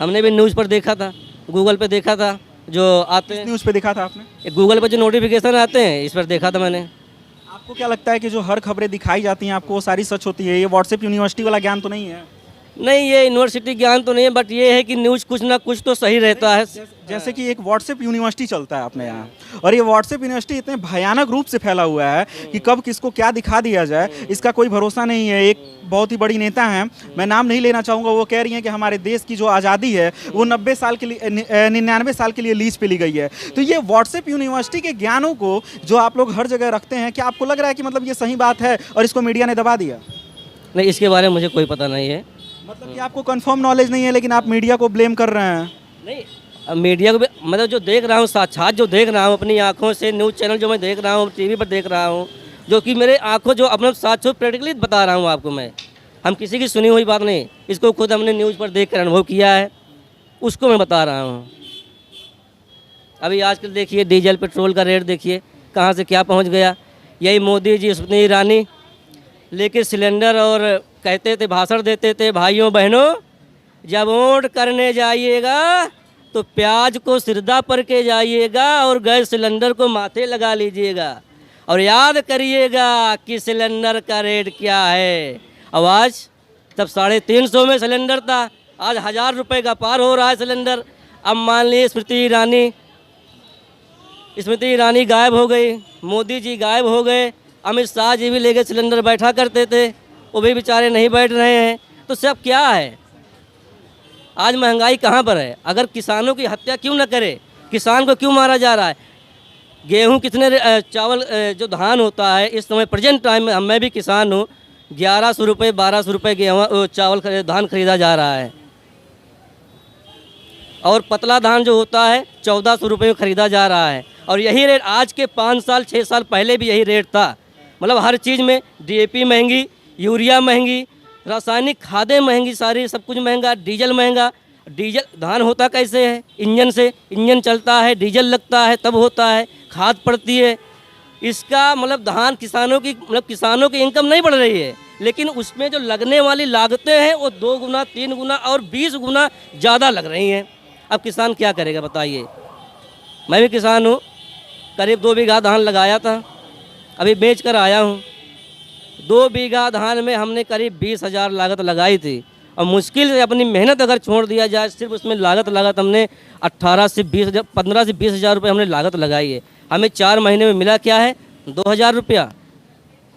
S16: हमने भी न्यूज़ पर देखा था, गूगल पे देखा था, जो आते हैं
S3: न्यूज़ पे देखा था आपने?
S16: गूगल पे जो नोटिफिकेशन आते हैं इस पर देखा था मैंने।
S3: आपको क्या लगता है कि जो हर खबरें दिखाई जाती हैं आपको वो सारी सच होती है? ये व्हाट्सएप यूनिवर्सिटी वाला ज्ञान तो नहीं है?
S16: नहीं ये यूनिवर्सिटी ज्ञान तो नहीं है, बट ये है कि न्यूज़ कुछ ना कुछ तो सही रहता है।
S3: जैसे कि एक व्हाट्सएप यूनिवर्सिटी चलता है अपने यहाँ, और ये व्हाट्सएप यूनिवर्सिटी इतने भयानक रूप से फैला हुआ है कि कब किसको क्या दिखा दिया जाए इसका कोई भरोसा नहीं है। एक बहुत ही बड़ी नेता हैं, मैं नाम नहीं लेना चाहूँगा, वो कह रही हैं कि हमारे देश की जो आज़ादी है वो 99 साल के लिए लीज पे ली गई है। तो ये व्हाट्सएप यूनिवर्सिटी के ज्ञानों को जो आप लोग हर जगह रखते हैं, क्या आपको लग रहा है कि मतलब ये सही बात है और इसको मीडिया ने दबा दिया?
S16: नहीं इसके बारे में मुझे कोई पता नहीं है।
S3: मतलब कि आपको कंफर्म नॉलेज नहीं है लेकिन आप मीडिया को ब्लेम कर रहे हैं?
S16: नहीं मीडिया को भी मतलब जो देख रहा हूँ, साक्षात जो देख रहा हूँ अपनी आंखों से, न्यूज़ चैनल जो मैं देख रहा हूँ, टीवी पर देख रहा हूँ, जो कि मेरे आंखों जो अपने साक्षात प्रैक्टिकली बता रहा हूँ आपको मैं। हम किसी की सुनी हुई बात नहीं, इसको खुद हमने न्यूज़ पर देख कर अनुभव किया है, उसको मैं बता रहा हूँ। अभी आजकल देखिए डीजल पेट्रोल का रेट देखिए कहाँ से क्या पहुँच गया। यही मोदी जी, स्मृति ईरानी लेके सिलेंडर और कहते थे, भाषण देते थे, भाइयों बहनों जब वोट करने जाइएगा तो प्याज को सिरदा पर के जाइएगा और गैस सिलेंडर को माथे लगा लीजिएगा और याद करिएगा कि सिलेंडर का रेट क्या है। अब आज तब 350 में सिलेंडर था, आज 1000 रुपये का पार हो रहा है सिलेंडर। अब मान लीजिए स्मृति ईरानी गायब हो गई, मोदी जी गायब हो गए, अमित शाह जी भी लेके सिलेंडर बैठा करते थे, वो भी बेचारे नहीं बैठ रहे हैं। तो सब क्या है? आज महंगाई कहाँ पर है? अगर किसानों की हत्या क्यों न करे, किसान को क्यों मारा जा रहा है? गेहूं कितने, चावल जो धान होता है इस समय प्रेजेंट टाइम में, मैं भी किसान हूँ, 1100 रुपये 1200 रुपये गेहूँ चावल धान खरीदा जा रहा है और पतला धान जो होता है 1400 रुपये में खरीदा जा रहा है। और यही रेट आज के 5 साल 6 साल पहले भी यही रेट था। मतलब हर चीज़ में DAP महंगी, यूरिया महंगी, रासायनिक खादें महंगी, सारी सब कुछ महंगा, डीजल महंगा। डीजल धान होता कैसे है? इंजन से, इंजन चलता है, डीजल लगता है तब होता है, खाद पड़ती है। इसका मतलब धान किसानों की इनकम नहीं बढ़ रही है, लेकिन उसमें जो लगने वाली लागतें हैं वो 2 गुना 3 गुना और 20 गुना ज़्यादा लग रही हैं। अब किसान क्या करेगा बताइए? मैं भी किसान हूँ, करीब 2 बीघा धान लगाया था, अभी बेच कर आया हूँ। 2 बीघा धान में हमने करीब 20,000 लागत लगाई थी और मुश्किल से अपनी मेहनत अगर छोड़ दिया जाए, सिर्फ उसमें लागत हमने 15 से 20 हज़ार रुपये हमने लागत लगाई है। हमें 4 महीने में मिला क्या है? 2,000 रुपया।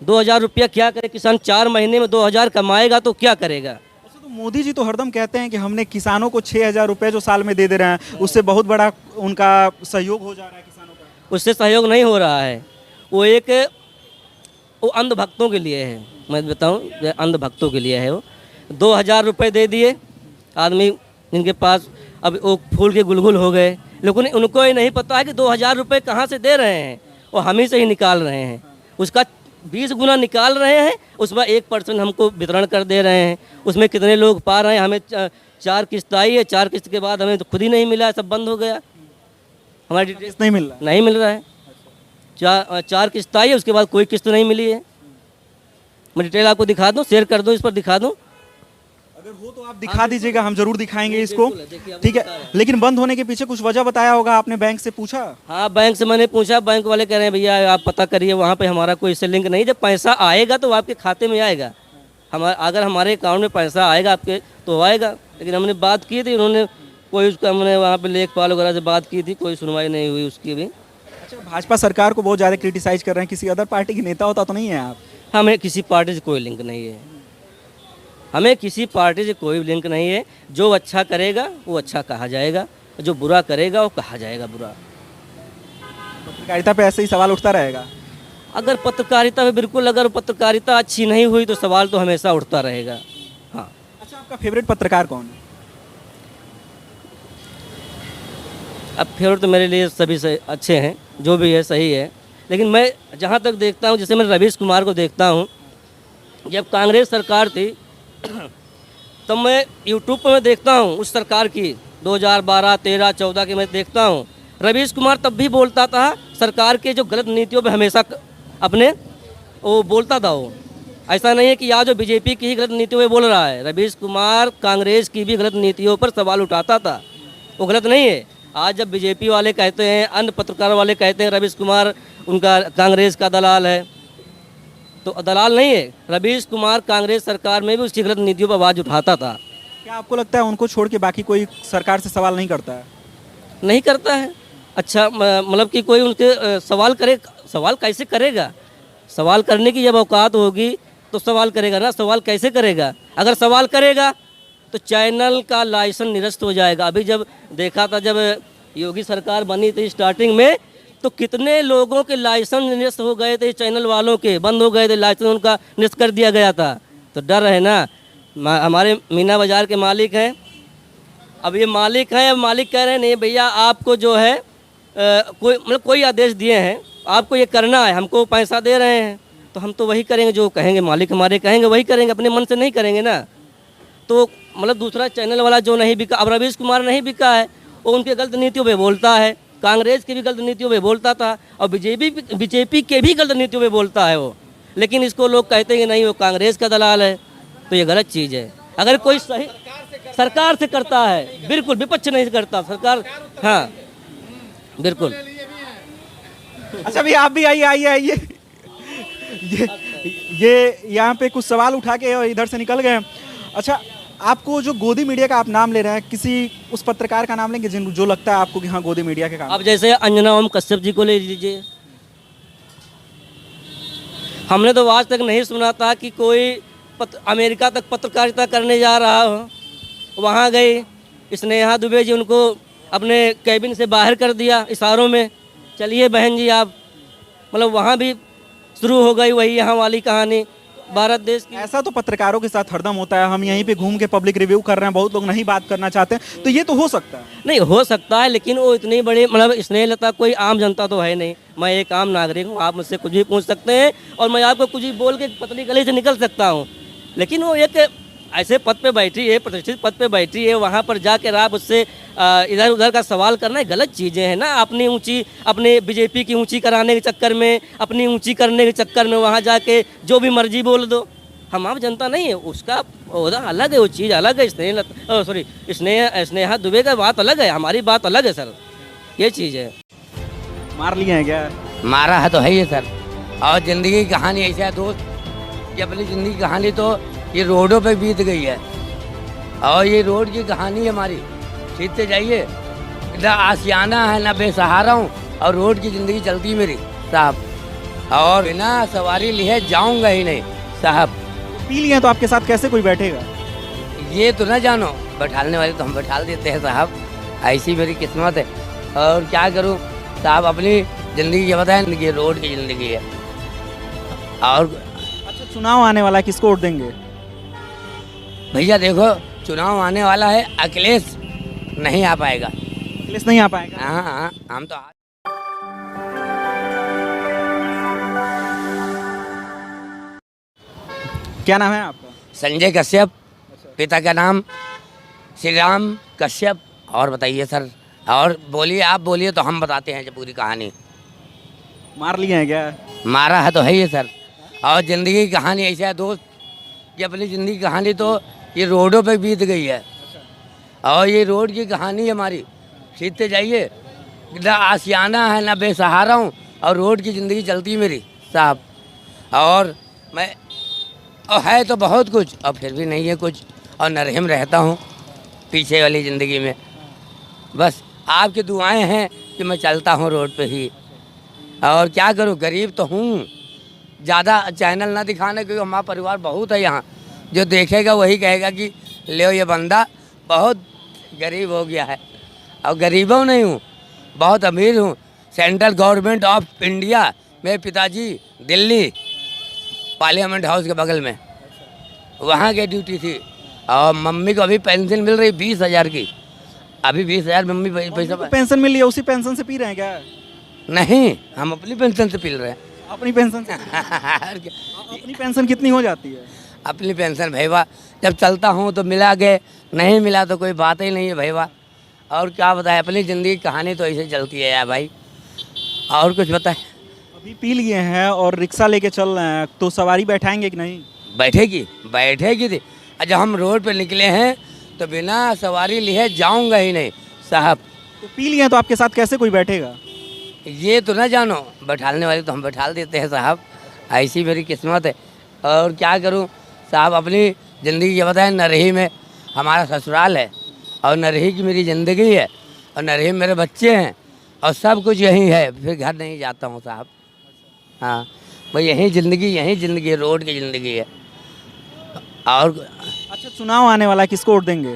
S16: 2,000 रुपया क्या करे किसान? 4 महीने में 2,000 कमाएगा तो क्या करेगा?
S3: तो मोदी जी तो हरदम कहते हैं कि हमने किसानों को 6,000 रुपये जो साल में दे रहे हैं, उससे बहुत बड़ा उनका सहयोग हो जा रहा है किसानों का।
S16: उससे सहयोग नहीं हो रहा है, वो अंधभक्तों के लिए है। मैं बताऊं, अंधभक्तों के लिए है। वो 2,000 रुपये दे दिए आदमी, इनके पास अब वो फूल के गुलगुल हो गए, लेकिन उनको ये नहीं पता है कि 2,000 रुपये कहाँ से दे रहे हैं, वो हम ही से ही निकाल रहे हैं। उसका 20 गुना निकाल रहे हैं, उसमें 1% हमको वितरण कर दे रहे हैं। उसमें कितने लोग पा रहे हैं? हमें 4 किस्त आई है, 4 किस्त के बाद हमें तो खुद ही नहीं मिला है, सब बंद हो गया। हमारी डिटेल्स
S3: नहीं मिल रहा,
S16: नहीं मिल रहा है। 4 किस्त आई है, उसके बाद कोई किस्त नहीं मिली है। मैं डिटेल आपको दिखा दूँ, शेयर कर दूँ, इस पर दिखा दूँ।
S3: अगर हो तो आप दिखा दीजिएगा, हम जरूर दिखाएंगे इसको, ठीक है। लेकिन बंद होने के पीछे कुछ वजह बताया होगा आपने? बैंक से पूछा?
S16: हाँ बैंक से मैंने पूछा, बैंक वाले कह रहे हैं भैया आप पता करिए, वहाँ पे हमारा कोई इससे लिंक नहीं। जब पैसा आएगा तो आपके खाते में आएगा, अगर हमारे अकाउंट में पैसा आएगा आपके तो आएगा। लेकिन हमने बात की थी, उन्होंने कोई उसका, हमने वहाँ पे लेखपाल वगैरह से बात की थी, कोई सुनवाई नहीं हुई उसकी भी।
S3: अच्छा, भाजपा सरकार को बहुत ज़्यादा क्रिटिसाइज कर रहे हैं, किसी अदर पार्टी के नेता होता तो नहीं है आप?
S16: हमें किसी पार्टी से कोई लिंक नहीं है, हमें किसी पार्टी से कोई लिंक नहीं है। जो अच्छा करेगा वो अच्छा कहा जाएगा, जो बुरा करेगा वो कहा जाएगा बुरा।
S3: पत्रकारिता पे ऐसे ही सवाल उठता रहेगा?
S16: अगर पत्रकारिता पे बिल्कुल, अगर पत्रकारिता अच्छी नहीं हुई तो सवाल तो हमेशा उठता रहेगा। हाँ।
S3: अच्छा, आपका फेवरेट पत्रकार कौन है?
S16: अब फेवरेट तो मेरे लिए सभी से अच्छे हैं, जो भी है सही है। लेकिन मैं जहाँ तक देखता हूँ, जैसे मैं रवीश कुमार को देखता हूँ, जब कांग्रेस सरकार थी तब मैं यूट्यूब पर मैं देखता हूँ उस सरकार की 2012, 13, 14 की मैं देखता हूँ। रवीश कुमार तब भी बोलता था सरकार के जो गलत नीतियों पे हमेशा अपने वो बोलता था। वो ऐसा नहीं है कि यहाँ जो बीजेपी की ही गलत नीतियों पे बोल रहा है, रवीश कुमार कांग्रेस की भी गलत नीतियों पर सवाल उठाता था, वो गलत नहीं है। आज जब बीजेपी वाले कहते हैं, अन्य पत्रकार वाले कहते हैं रवीश कुमार उनका कांग्रेस का दलाल है, तो दलाल नहीं है। रवीश कुमार कांग्रेस सरकार में भी उसकी गलत नीतियों पर आवाज़ उठाता था।
S3: क्या आपको लगता है उनको छोड़ के बाकी कोई सरकार से सवाल नहीं करता है?
S16: नहीं करता है। अच्छा, मतलब कि कोई उनके सवाल करे, सवाल कैसे करेगा? सवाल करने की जब औकात होगी तो सवाल करेगा ना, सवाल कैसे करेगा? अगर सवाल करेगा तो चैनल का लाइसेंस निरस्त हो जाएगा। अभी जब देखा था, जब योगी सरकार बनी थी स्टार्टिंग में, तो कितने लोगों के लाइसेंस निरस्त हो गए थे, चैनल वालों के बंद हो गए थे, लाइसेंस उनका निरस्त कर दिया गया था। तो डर है ना। हमारे मीना बाज़ार के मालिक हैं, अब ये मालिक हैं, अब मालिक कह रहे हैं नहीं भैया आपको जो है कोई आदेश दिए हैं, आपको ये करना है, हमको पैसा दे रहे हैं तो हम तो वही करेंगे, जो कहेंगे मालिक हमारे कहेंगे वही करेंगे, अपने मन से नहीं करेंगे ना। तो मतलब दूसरा चैनल वाला जो नहीं बिका, अब रवीश कुमार नहीं बिका है, वो उनके गलत नीतियों पे बोलता है, कांग्रेस की भी गलत नीतियों पे बोलता था और बीजेपी के भी गलत नीतियों पे बोलता है वो। लेकिन इसको लोग कहते हैं कि नहीं वो कांग्रेस का दलाल है, तो ये गलत चीज़ है। अगर कोई सही सरकार से करता है, बिल्कुल विपक्ष नहीं करता, सरकार, हाँ बिल्कुल।
S3: अच्छा भैया आप भी आइए आइए आइए। ये यहाँ पे कुछ सवाल उठा के और इधर से निकल गए। अच्छा, आपको जो गोदी मीडिया का आप नाम ले रहे हैं, किसी उस पत्रकार का नाम लेंगे जो लगता है आपको कि हाँ गोदी मीडिया के काम?
S16: अब जैसे अंजना ओम कश्यप जी को ले लीजिए, हमने तो आज तक नहीं सुना था कि कोई अमेरिका तक पत्रकारिता करने जा रहा हो, वहाँ गई स्नेहा दुबे जी, उनको अपने कैबिन से बाहर कर दिया इशारों में, चलिए बहन जी आप, मतलब वहाँ भी शुरू हो गई वही यहाँ वाली कहानी भारत देश की।
S3: ऐसा तो पत्रकारों के साथ हरदम होता है, हम यहीं पे घूम के पब्लिक रिव्यू कर रहे हैं, बहुत लोग नहीं बात करना चाहते, तो ये तो हो सकता है।
S16: नहीं हो सकता है, लेकिन वो इतनी बड़ी मतलब स्नेहलता कोई आम जनता तो है नहीं। मैं एक आम नागरिक हूँ, आप मुझसे कुछ भी पूछ सकते हैं और मैं आपको कुछ भी बोल के पतली गली से निकल सकता हूँ। लेकिन वो एक ऐसे पद पे बैठी है, प्रतिष्ठित पद पे बैठी है, वहाँ पर जाकर आप उससे इधर उधर का सवाल करना गलत चीज़ें हैं ना। अपनी ऊंची, अपने बीजेपी की ऊंची कराने के चक्कर में, अपनी ऊंची करने के चक्कर में वहाँ जाके जो भी मर्जी बोल दो। हम आप जनता नहीं है, उसका ओहदा अलग है, वो चीज़ अलग है। स्नेहा दुबे का बात अलग है, हमारी बात अलग है सर, ये चीज़ है।
S3: मार लिए हैं क्या?
S11: मारा है तो है ही सर। और ज़िंदगी की कहानी ऐसा है दोस्त कि अपनी ज़िंदगी की कहानी तो ये रोडों पे बीत गई है, और ये रोड की कहानी हमारी सीखते जाइए। ना आशियाना है ना बेसहारा हूँ, और रोड की ज़िंदगी चलती मेरी साहब, और बिना सवारी लिए जाऊँगा ही नहीं साहब।
S3: पी लिए तो आपके साथ कैसे कोई बैठेगा?
S11: ये तो ना जानो, बैठालने वाले तो हम बैठाल देते हैं साहब, ऐसी मेरी किस्मत है। और क्या करूँ साहब, अपनी ज़िंदगी ये बताएं, ये रोड की ज़िंदगी है। और
S3: अच्छा, चुनाव आने वाला है, किसको वोट देंगे?
S11: भैया देखो, चुनाव आने वाला है, अखिलेश नहीं आ पाएगा।
S3: अखिलेश नहीं आ पाएगा?
S11: हाँ, हम तो
S3: क्या नाम है आपका?
S11: संजय कश्यप, पिता का नाम श्री राम कश्यप। और बताइए सर, और बोलिए, आप बोलिए तो हम बताते हैं जो पूरी कहानी।
S3: मार लिए हैं क्या?
S11: मारा है तो है ही सर। और ज़िंदगी की कहानी ऐसा है दोस्त कि अपनी ज़िंदगी की कहानी तो ये रोडों पे बीत गई है, और ये रोड की कहानी हमारी सीखते जाइए। ना आशियाना है ना बेसहारा हूँ, और रोड की ज़िंदगी चलती मेरी साहब। और मैं है तो बहुत कुछ, और फिर भी नहीं है कुछ, और नरहिम रहता हूँ पीछे वाली ज़िंदगी में। बस आपकी दुआएं हैं कि मैं चलता हूँ रोड पे ही। और क्या करूँ, गरीब तो हूँ, ज़्यादा चैनल ना दिखाना, क्योंकि हमारा परिवार बहुत है यहाँ, जो देखेगा वही कहेगा कि ले ये बंदा बहुत गरीब हो गया है। और गरीबों नहीं हूँ, बहुत अमीर हूँ। सेंट्रल गवर्नमेंट ऑफ इंडिया, मेरे पिताजी दिल्ली पार्लियामेंट हाउस के बगल में वहाँ की ड्यूटी थी, और मम्मी को अभी पेंशन मिल रही 20,000 की।
S17: अभी 20,000 मम्मी पैसा
S3: पेंशन मिल रही है, उसी पेंशन से पी रहे हैं क्या?
S17: नहीं, हम अपनी पेंशन से पी रहे हैं।
S3: अपनी पेंशन से? अपनी पेंशन कितनी हो जाती है?
S17: अपनी पेंशन भैया जब चलता हूँ तो मिला के, नहीं मिला तो कोई बात ही नहीं है भैया। और क्या बताए, अपनी ज़िंदगी कहानी तो ऐसे चलती है यार भाई, और कुछ बताए।
S3: अभी पी लिए हैं और रिक्शा लेके चल रहे हैं, तो सवारी बैठाएंगे कि नहीं?
S17: बैठेगी थी। जब हम रोड पे निकले हैं तो बिना सवारी लिए जाऊंगा ही नहीं साहब।
S3: तो पी लिए हैं तो आपके साथ कैसे कोई बैठेगा?
S17: ये तो ना जानो, बैठालने वाले तो हम बैठाल देते हैं साहब, ऐसी मेरी किस्मत है। और क्या करूं साहब, अपनी ज़िंदगी ये बताएं, नरही में हमारा ससुराल है और नरही की मेरी ज़िंदगी है और नरही में मेरे बच्चे हैं और सब कुछ यहीं है, फिर घर नहीं जाता हूँ साहब। हाँ भाई, यही ज़िंदगी है, रोड की ज़िंदगी है। और
S3: अच्छा, चुनाव आने वाला है, किसको वोट देंगे?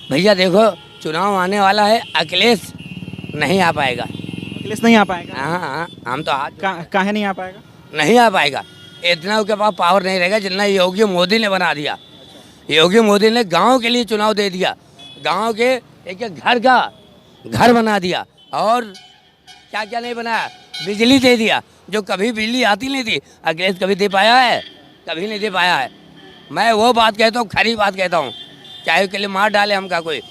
S17: भैया देखो, चुनाव आने वाला है, अखिलेश नहीं आ पाएगा।
S3: अखिलेश नहीं आ पाएगा?
S17: हाँ, हम तो आज
S3: काहे नहीं आ पाएगा?
S17: नहीं आ पाएगा, इतना उसके पास पावर नहीं रहेगा जितना योगी मोदी ने बना दिया। योगी मोदी ने गांव के लिए चुनाव दे दिया, गांव के एक एक घर का घर बना दिया, और क्या क्या नहीं बनाया, बिजली दे दिया, जो कभी बिजली आती नहीं थी, अखिलेश कभी दे पाया है? कभी नहीं दे पाया है। मैं वो बात कहता हूँ, खरी बात कहता हूँ, चाहे के लिए मार डाले हमका कोई।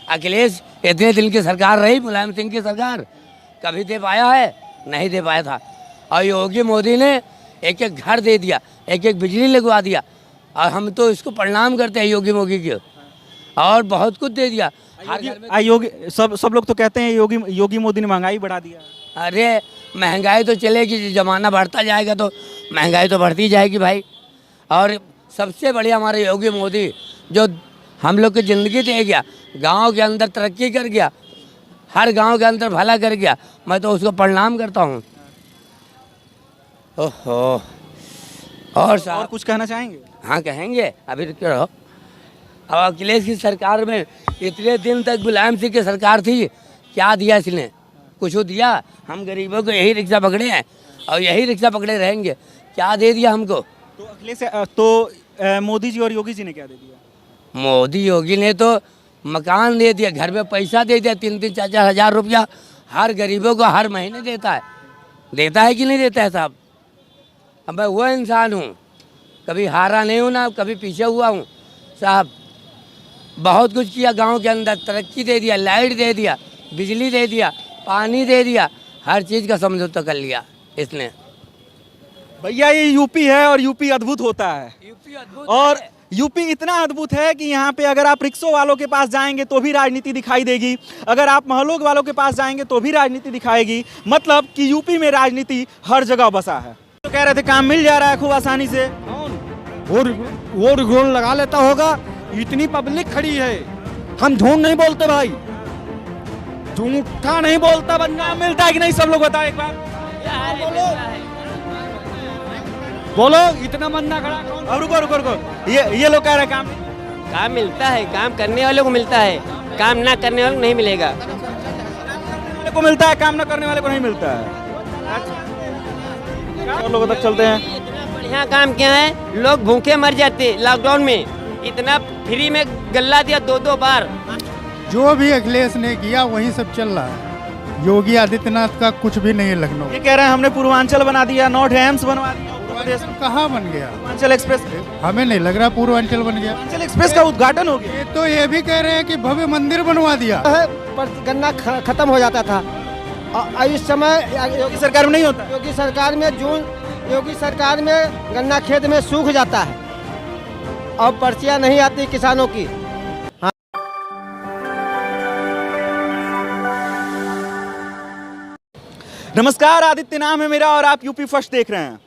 S17: अखिलेश इतने दिन की सरकार रही, मुलायम सिंह की सरकार, कभी दे पाया है? नहीं दे पाया था। और योगी मोदी ने एक एक घर दे दिया, एक एक बिजली लगवा दिया, और हम तो इसको प्रणाम करते हैं योगी मोदी के, और बहुत कुछ दे दिया।
S3: योगी सब लोग तो कहते हैं योगी मोदी ने महंगाई बढ़ा दिया।
S17: अरे महंगाई तो चलेगी, ज़माना बढ़ता जाएगा तो महंगाई तो बढ़ती जाएगी भाई। और सबसे बढ़िया हमारे योगी मोदी जो हम लोग की ज़िंदगी दे गया, गांव के अंदर तरक्की कर गया, हर गांव के अंदर भला कर गया, मैं तो उसको प्रणाम करता हूँ। ओहो, और
S3: कुछ कहना चाहेंगे?
S17: हाँ कहेंगे, अभी रुक रहो। अब अखिलेश की सरकार में इतने दिन तक मुलायम सिंह की सरकार थी, क्या दिया इसने? कुछ दिया? हम गरीबों को यही रिक्शा पकड़े हैं और यही रिक्शा पकड़े रहेंगे, क्या दे दिया हमको?
S3: तो अखिलेश मोदी जी और योगी जी ने क्या दे दिया?
S17: मोदी योगी ने तो मकान दे दिया, घर में पैसा दे दिया, 3-3, 4-4 हज़ार रुपया हर गरीबों को हर महीने देता है कि नहीं देता है साहब? अब मैं वो इंसान हूँ, कभी हारा नहीं हूँ ना कभी पीछे हुआ हूँ साहब। बहुत कुछ किया, गांव के अंदर तरक्की दे दिया, लाइट दे दिया, बिजली दे दिया, पानी दे दिया, हर चीज़ का समझौता कर लिया इसने।
S3: भैया ये यूपी है और यूपी अद्भुत होता है, और यूपी इतना अद्भुत है कि यहाँ पे अगर आप रिक्शों वालों के पास जाएंगे तो भी राजनीति दिखाई देगी, अगर आप महलों वालों के पास जाएंगे तो भी राजनीति दिखाएगी। मतलब कि यूपी में राजनीति हर जगह बसा है। तो कह रहे थे काम मिल जा रहा है खूब आसानी से,
S18: वो रिगोल लगा लेता होगा, इतनी पब्लिक खड़ी है। हम झूठ नहीं बोलते भाई, झूठा नहीं बोलता बंदा।
S3: मिलता है कि नहीं, सब लोग बताओ एक बार।
S18: बोलो इतना बंदा खड़ा कौन?
S3: अब रुको, ये लोग कह रहे हैं
S19: काम मिलता है, काम करने वालों को मिलता है, काम ना करने वालों को नहीं मिलेगा।
S3: को मिलता है, काम ना करने वाले को नहीं मिलता है। और लोगों तक चलते हैं।
S19: इतना बढ़िया काम क्या है, लोग भूखे मर जाते लॉकडाउन में, इतना फ्री में गल्ला दिया 2-2 बार।
S20: जो भी अखिलेश ने किया वही सब चल रहा है, योगी आदित्यनाथ का कुछ भी नहीं है लखनऊ।
S3: ये कह रहे हैं हमने पूर्वांचल बना दिया, नॉर्थ एम्स बनवा दिया।
S20: कहाँ बन गया?
S3: पूर्वांचल एक्सप्रेस
S20: हमें नहीं लग रहा पूर्वांचल बन गया।
S3: पूर्वांचल एक्सप्रेस का उद्घाटन हो गया।
S20: तो ये भी कह रहे हैं कि भव्य मंदिर बनवा दिया
S14: है, पर गन्ना खत्म हो जाता था, और इस समय
S3: योगी सरकार में नहीं होता।
S14: योगी सरकार में गन्ना खेत में सूख जाता है और पर्चियां नहीं आती किसानों की।
S3: नमस्कार, आदित्य नाम है मेरा और आप यूपी फर्स्ट देख रहे हैं।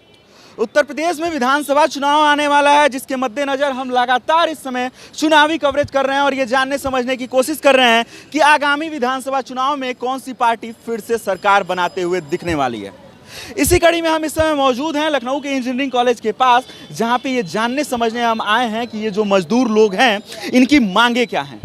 S3: उत्तर प्रदेश में विधानसभा चुनाव आने वाला है, जिसके मद्देनज़र हम लगातार इस समय चुनावी कवरेज कर रहे हैं और ये जानने समझने की कोशिश कर रहे हैं कि आगामी विधानसभा चुनाव में कौन सी पार्टी फिर से सरकार बनाते हुए दिखने वाली है। इसी कड़ी में हम इस समय मौजूद हैं लखनऊ के इंजीनियरिंग कॉलेज के पास, जहां पे ये जानने समझने हम आए हैं कि ये जो मजदूर लोग हैं इनकी मांगे क्या हैं।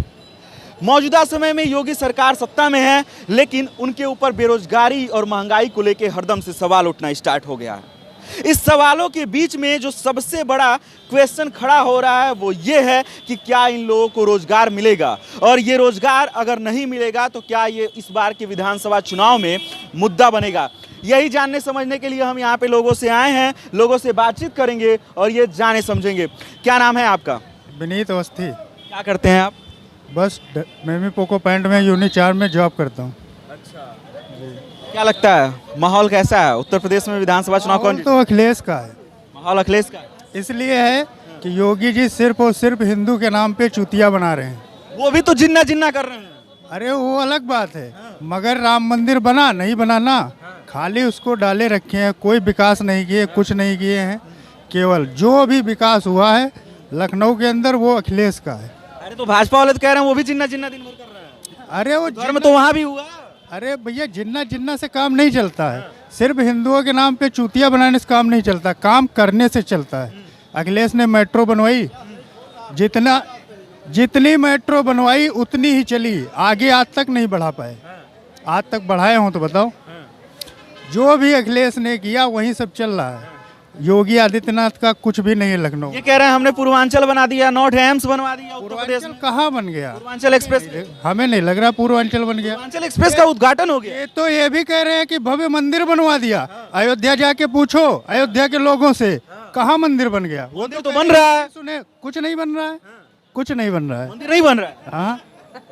S3: मौजूदा समय में योगी सरकार सत्ता में है, लेकिन उनके ऊपर बेरोजगारी और महंगाई को लेकर हरदम से सवाल उठना स्टार्ट हो गया है। इस सवालों के बीच में जो सबसे बड़ा क्वेश्चन खड़ा हो रहा है वो ये है कि क्या इन लोगों को रोजगार मिलेगा, और ये रोजगार अगर नहीं मिलेगा तो क्या ये इस बार के विधानसभा चुनाव में मुद्दा बनेगा। यही जानने समझने के लिए हम यहाँ पे लोगों से आए हैं, लोगों से बातचीत करेंगे और ये जाने समझेंगे। क्या नाम है आपका?
S20: विनीत अवस्थी।
S3: क्या करते हैं आप?
S20: बस मैं भी पोको पैंट में यूनिट 4 में जॉब करता हूँ।
S3: अच्छा, क्या लगता है माहौल कैसा है उत्तर प्रदेश में विधानसभा चुनाव? कौन
S20: तो अखिलेश का है।
S3: माहौल अखिलेश का
S20: इसलिए है कि योगी जी सिर्फ और सिर्फ हिंदू के नाम पे चूतिया बना रहे हैं।
S3: वो भी तो जिन्ना जिन्ना कर रहे हैं।
S20: अरे वो अलग बात है, मगर राम मंदिर बना नहीं बनाना, खाली उसको डाले रखे हैं, कोई विकास नहीं किए, कुछ नहीं किए हैं। केवल जो भी विकास हुआ है लखनऊ के अंदर वो अखिलेश का है।
S3: अरे तो भाजपा वाले तो कह रहे हैं वो भी जिन्ना जिन्ना दिन भर कर रहे हैं।
S20: अरे वो
S3: धर्म तो वहाँ भी हुआ।
S20: अरे भैया जिन्ना जिन्ना से काम नहीं चलता है, सिर्फ हिंदुओं के नाम पे चूतिया बनाने से काम नहीं चलता, काम करने से चलता है। अखिलेश ने मेट्रो बनवाई, जितनी मेट्रो बनवाई उतनी ही चली, आगे आज तक नहीं बढ़ा पाए। आज तक बढ़ाए हों तो बताओ। जो भी अखिलेश ने किया वही सब चल रहा है। योगी आदित्यनाथ का कुछ भी नहीं है लखनऊ।
S3: ये कह रहे हैं हमने पूर्वांचल बना दिया, नॉर्थ एम्स बनवा दिया।
S20: पूर्वांचल कहाँ बन गया?
S3: पूर्वांचल एक्सप्रेस
S20: हमें नहीं लग रहा पूर्वांचल बन गया।
S3: पूर्वांचल एक्सप्रेस का उद्घाटन हो गया।
S20: ये तो ये भी कह रहे हैं कि भव्य मंदिर बनवा दिया। अयोध्या जाके पूछो अयोध्या के लोगों से, कहाँ मंदिर बन गया?
S3: वो तो बन रहा है।
S20: सुने कुछ नहीं बन रहा है, कुछ नहीं बन रहा है।
S3: मंदिर नहीं बन रहा है?
S20: हाँ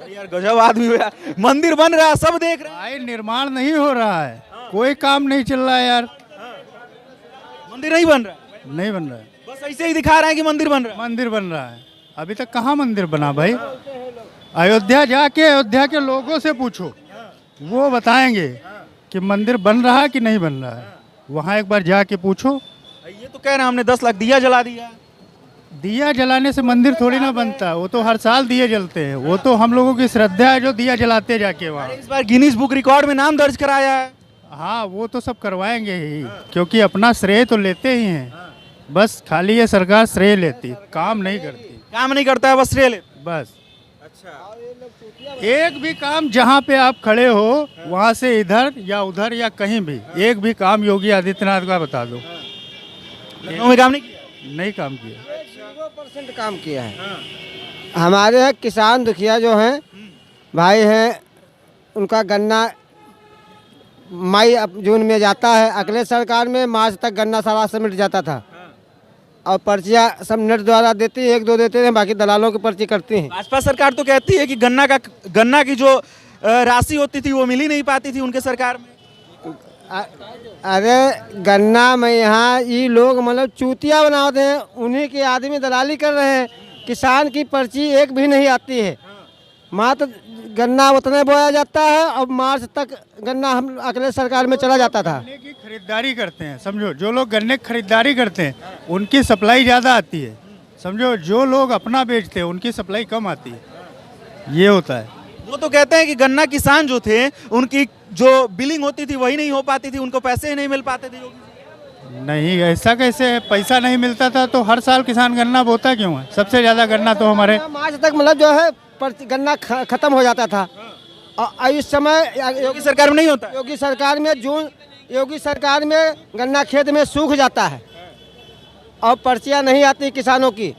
S3: यार गजब आदमी हुआ। मंदिर बन रहा है, सब देख रहे
S20: हैं। निर्माण नहीं हो रहा है, कोई काम नहीं चल रहा है यार।
S3: मंदिर नहीं बन रहा है?
S20: नहीं बन रहा है,
S3: बस ऐसे ही दिखा रहा है कि मंदिर बन रहा है।
S20: मंदिर बन रहा है, अभी तक कहाँ मंदिर बना भाई? अयोध्या जाके अयोध्या के लोगों से पूछो, वो बताएंगे कि मंदिर बन रहा है कि नहीं बन रहा है। वहाँ एक बार जाके पूछो।
S3: ये तो कह रहे हैं हमने 10 लाख दिया जला दिया।
S20: दिया जलाने से मंदिर थोड़ी ना बनता, वो तो हर साल दिए जलते हैं। वो तो हम लोगों की श्रद्धा है जो दिया जलाते जाके वहाँ।
S3: इस बार गिनीज बुक रिकॉर्ड में नाम दर्ज कराया है।
S20: हाँ वो तो सब करवाएंगे ही, क्योंकि अपना श्रेय तो लेते ही हैं। बस खाली ये सरकार श्रेय लेती, काम नहीं करती।
S3: काम नहीं करता है, बस श्रेय लेती
S20: बस। अच्छा, एक भी काम जहाँ पे आप खड़े हो वहाँ से इधर या उधर या कहीं भी एक भी काम योगी आदित्यनाथ का बता दो।
S3: लखनऊ में काम नहीं किया?
S20: नहीं काम किया।
S11: 0% काम किया है। हमारे यहाँ किसान दुखिया जो हैं भाई हैं, उनका गन्ना मई जून में जाता है। अगले सरकार में मार्च तक गन्ना सारा समेट जाता था, और पर्चियाँ सब नेट द्वारा देती है, 1-2 देते हैं, बाकी दलालों की पर्ची करती हैं।
S3: भाजपा सरकार तो कहती है कि गन्ना की जो राशि होती थी वो मिल ही नहीं पाती थी उनके सरकार में।
S11: अरे गन्ना में यहाँ ये लोग मतलब चूतिया बनाते हैं, उन्हीं के आदमी दलाली कर रहे हैं। किसान की पर्ची एक भी नहीं आती है। मात्र गन्ना उतने बोया जाता है और मार्च तक गन्ना हम अगले सरकार में चला जाता था।
S20: गन्ने की खरीदारी करते हैं, समझो जो लोग गन्ने की खरीदारी करते हैं उनकी सप्लाई ज़्यादा आती है। समझो जो लोग अपना बेचते हैं उनकी सप्लाई कम आती है, ये होता है।
S3: वो तो कहते हैं कि गन्ना किसान जो थे उनकी जो बिलिंग होती थी वही नहीं हो पाती थी, उनको पैसे ही नहीं मिल पाते थे।
S20: नहीं ऐसा कैसे है? पैसा नहीं मिलता था तो हर साल किसान गन्ना बोता क्यों है? सबसे ज़्यादा गन्ना तो हमारे
S11: मार्च तक मतलब जो है गन्ना खत्म हो जाता था। और इस समय
S3: योगी सरकार में नहीं होता।
S11: योगी सरकार में योगी सरकार में गन्ना खेत में सूख जाता है और पर्चियाँ नहीं आती किसानों की।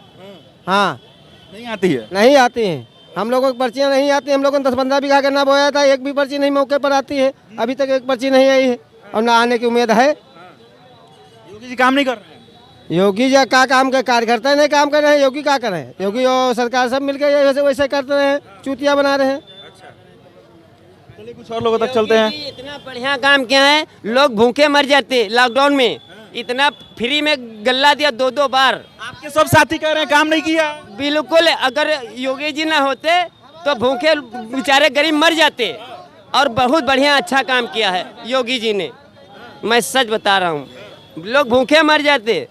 S11: हाँ
S3: नहीं आती है,
S11: नहीं आती हैं। हम लोगों की पर्चियाँ नहीं आती। हम लोगों ने 10-15 बीघा गन्ना बोया था, एक भी पर्ची नहीं मौके पर आती है। अभी तक एक पर्ची नहीं आई है और ना आने की उम्मीद है।
S3: योगी जी काम नहीं कर रहे हैं।
S11: योगी जी क्या काम कर, कार्यकर्ता नहीं काम कर रहे हैं। योगी क्या कर रहे हैं? योगी और सरकार सब मिलकर वैसे करते रहे हैं, चूतिया बना रहे हैं।
S3: चलिए कुछ और लोगों तक चलते हैं।
S19: इतना बढ़िया काम किया है, लोग भूखे मर जाते लॉकडाउन में। इतना फ्री में गल्ला दिया 2-2 बार।
S3: आपके सब साथी कह रहे हैं काम नहीं किया।
S19: बिल्कुल, अगर योगी जी ना होते तो भूखे बेचारे गरीब मर जाते। और बहुत बढ़िया अच्छा काम किया है योगी जी ने, मैं सच बता रहा हूँ। लोग भूखे मर जाते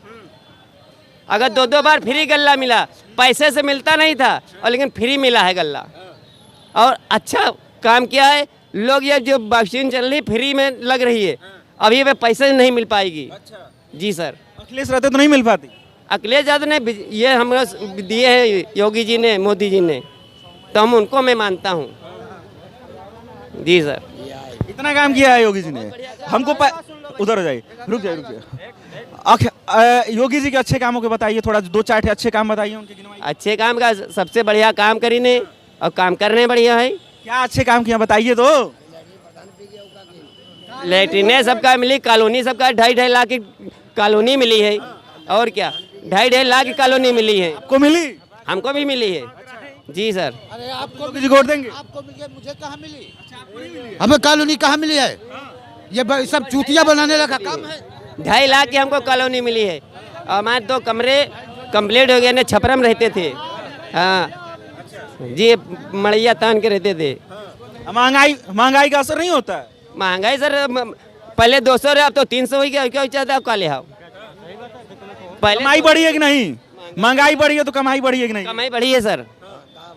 S19: अगर 2-2 बार फ्री गल्ला मिला। पैसे से मिलता नहीं था और लेकिन फ्री मिला है गल्ला, और अच्छा काम किया है। लोग ये जो वैक्सीन चल रही फ्री में लग रही है, अभी पे पैसे नहीं मिल पाएगी। जी सर,
S3: अखिलेश रहते तो नहीं मिल पाती।
S19: अखिलेश यादव ने ये हम दिए हैं योगी जी ने, मोदी जी ने, तो हम उनको मैं मानता हूँ। जी सर,
S3: इतना काम किया है योगी जी ने। हमको उधर हो जाइए, रुक जाइए। योगी जी के अच्छे कामों के बताइए, थोड़ा 2-4 अच्छे काम बताइए उनके गिनवाइए।
S19: अच्छे काम का सबसे बढ़िया काम करी ने और काम करने बढ़िया है।
S3: क्या अच्छे काम किया बताइए तो।
S19: लेटरिने सबका मिली, कॉलोनी सबका 2.5 लाख की कॉलोनी मिली है। और क्या 2.5 लाख की कॉलोनी मिली है।
S3: आपको मिली?
S19: हमको भी मिली है जी सर।
S21: अरे आपको
S3: वोट देंगे?
S21: आपको मुझे कहाँ मिली? हमें कॉलोनी कहाँ मिली है? ये सब चूतिया बनाने लगा काम है।
S19: 2.5 लाख की हमको कॉलोनी मिली है। हमारे 2 कमरे कंप्लीट हो गए ने, छपरा में रहते थे। हाँ जी, मड़ैया तान के रहते थे।
S3: महंगाई का असर नहीं होता है?
S19: महंगाई सर पहले 200 रहे, अब तो 300 हो गया। क्या चाहता है, काले हाउ
S3: पहले कमाई बढ़ी है कि नहीं? महंगाई बढ़ी है तो कमाई बढ़ी है कि नहीं?
S19: कमाई बढ़ी है सर।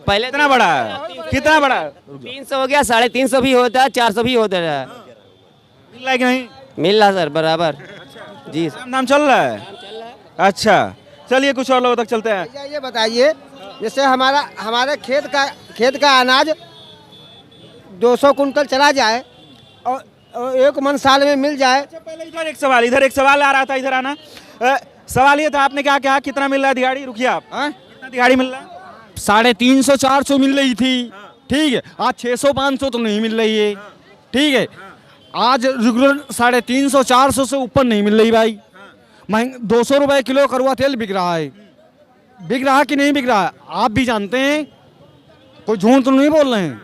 S19: पहले
S3: कितना बड़ा है? कितना बड़ा है?
S19: 300 हो गया, 350 भी होता है, 400 भी होता है।
S3: मिल रहा है कि नहीं?
S19: मिल रहा सर बराबर जी।
S3: नाम चल रहा है? अच्छा चलिए कुछ और लोगों तक चलते हैं।
S11: ये बताइए, जैसे हमारे खेत का अनाज 200 कुंटल चला जाए और 1 मन साल में मिल जाए।
S3: पहले इधर एक सवाल आ रहा था, इधर आना। सवाल ये था, आपने क्या कहा कितना मिल रहा है दिहाड़ी? रुकिए आप, कितना दिहाड़ी मिल रहा है?
S18: 350-400 मिल रही थी, ठीक है। आज 600-500 तो नहीं मिल रही है, ठीक है। आज रेगुलर 350-400 से ऊपर नहीं मिल रही भाई। 200 रुपए किलो कड़वा तेल बिक रहा है। बिक रहा कि नहीं बिक रहा है आप भी जानते हैं, कोई झूठ तो नहीं बोल रहे हैं,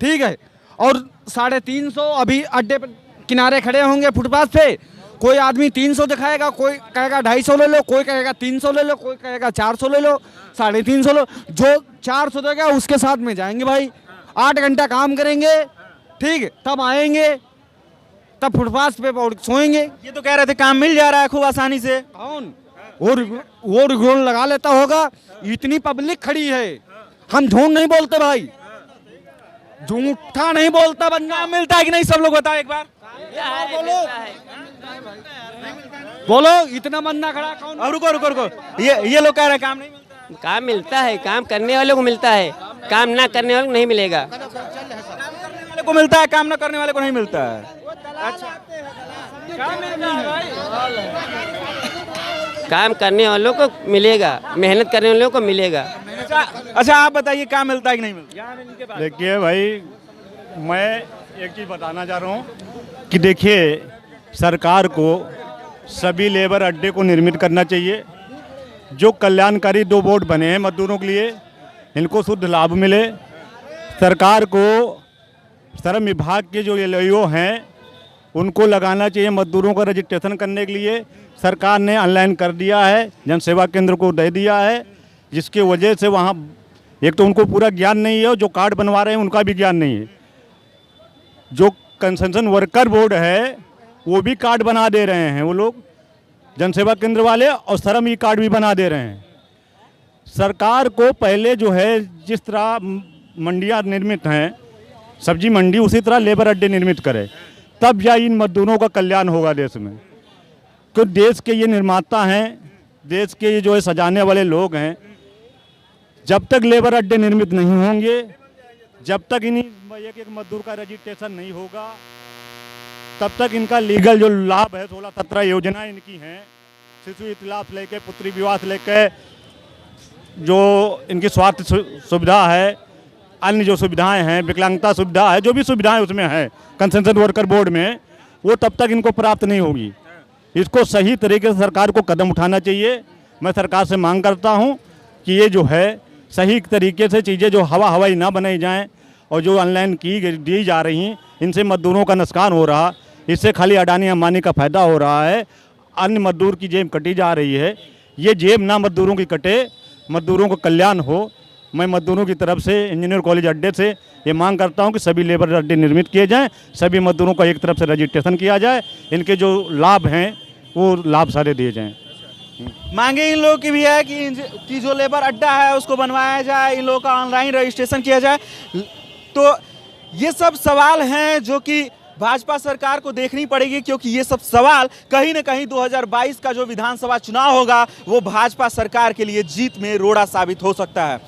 S18: ठीक है। और 350 अभी अड्डे पर किनारे खड़े होंगे फुटपाथ पे, कोई आदमी 300 दिखाएगा, कोई कहेगा 250 ले लो, कोई कहेगा 300 ले लो, कोई कहेगा 400 ले लो, 350 लो। जो 400 देगा उसके साथ में जाएंगे भाई। 8 घंटा काम करेंगे, ठीक है, तब आएंगे, तब फुटपाथ पे सोएंगे।
S3: ये तो कह रहे थे काम मिल जा रहा है खूब आसानी से।
S18: कौन? वो रेगुलर लगा लेता होगा। इतनी पब्लिक खड़ी है, हम झूठ नहीं बोलते भाई, झूठा नहीं बोलता बंदा।
S3: मिलता है कि नहीं सब लोग बताओ एक बार।
S18: बोलो इतना बंदा खड़ा कौन?
S3: और रुको ये लोग कह रहे हैं काम नहीं मिलता।
S19: काम मिलता है, काम करने वाले को मिलता है, काम ना करने वाले को नहीं मिलेगा।
S3: वाले को मिलता है, काम ना करने वाले को नहीं मिलता है। अच्छा
S19: काम करने वालों को मिलेगा, मेहनत करने वालों को मिलेगा।
S3: अच्छा आप बताइए काम मिलता है कि नहीं मिलता?
S4: देखिए भाई, मैं एक चीज़ बताना चाह रहा हूँ कि देखिए, सरकार को सभी लेबर अड्डे को निर्मित करना चाहिए। जो कल्याणकारी 2 बोर्ड बने हैं मजदूरों के लिए, इनको शुद्ध लाभ मिले। सरकार को श्रम विभाग के जो LIO हैं उनको लगाना चाहिए मजदूरों का रजिस्ट्रेशन करने के लिए। सरकार ने ऑनलाइन कर दिया है, जन सेवा केंद्र को दे दिया है, जिसकी वजह से वहाँ एक तो उनको पूरा ज्ञान नहीं है, जो कार्ड बनवा रहे हैं उनका भी ज्ञान नहीं है। जो कंसेशन वर्कर बोर्ड है वो भी कार्ड बना दे रहे हैं वो लोग, जन सेवा केंद्र वाले, और श्रम ई कार्ड भी बना दे रहे हैं। सरकार को पहले जो है, जिस तरह मंडियाँ निर्मित हैं, सब्जी मंडी, उसी तरह लेबर अड्डे निर्मित करे, तब जा इन मजदूरों का कल्याण होगा देश में। क्योंकि देश के ये निर्माता हैं, देश के ये जो है सजाने वाले लोग हैं। जब तक लेबर अड्डे निर्मित नहीं होंगे, जब तक इन्हीं एक मजदूर का रजिस्ट्रेशन नहीं होगा, तब तक इनका लीगल जो लाभ है, 16-17 योजना इनकी हैं, शिशु इतलाफ लेके, पुत्री विवाह से लेके, जो इनकी स्वास्थ्य सुविधा है, अन्य जो सुविधाएं हैं, विकलांगता सुविधा है, जो भी सुविधाएं उसमें है कंसेशन वर्कर बोर्ड में, वो तब तक इनको प्राप्त नहीं होगी। इसको सही तरीके से सरकार को कदम उठाना चाहिए। मैं सरकार से मांग करता हूं कि ये जो है सही तरीके से चीज़ें जो हवाई ना बनाई जाएं, और जो ऑनलाइन दी जा रही हैं, इनसे मजदूरों का नुकसान हो रहा, इससे खाली अडानी अंबानी का फ़ायदा हो रहा है, अन्य मजदूर की जेब कटी जा रही है। ये जेब ना मजदूरों की कटे, मजदूरों को कल्याण हो। मैं मजदूरों की तरफ से इंजीनियर कॉलेज अड्डे से ये मांग करता हूं कि सभी लेबर अड्डे निर्मित किए जाएं, सभी मजदूरों का एक तरफ से रजिस्ट्रेशन किया जाए, इनके जो लाभ हैं वो लाभ सारे दिए जाएं।
S3: मांगे इन लोगों की भी है कि जो लेबर अड्डा है उसको बनवाया जाए, इन लोगों का ऑनलाइन रजिस्ट्रेशन किया जाए। तो ये सब सवाल हैं जो कि भाजपा सरकार को देखनी पड़ेगी, क्योंकि ये सब सवाल कहीं ना कहीं 2022 का जो विधानसभा चुनाव होगा वो भाजपा सरकार के लिए जीत में रोड़ा साबित हो सकता है।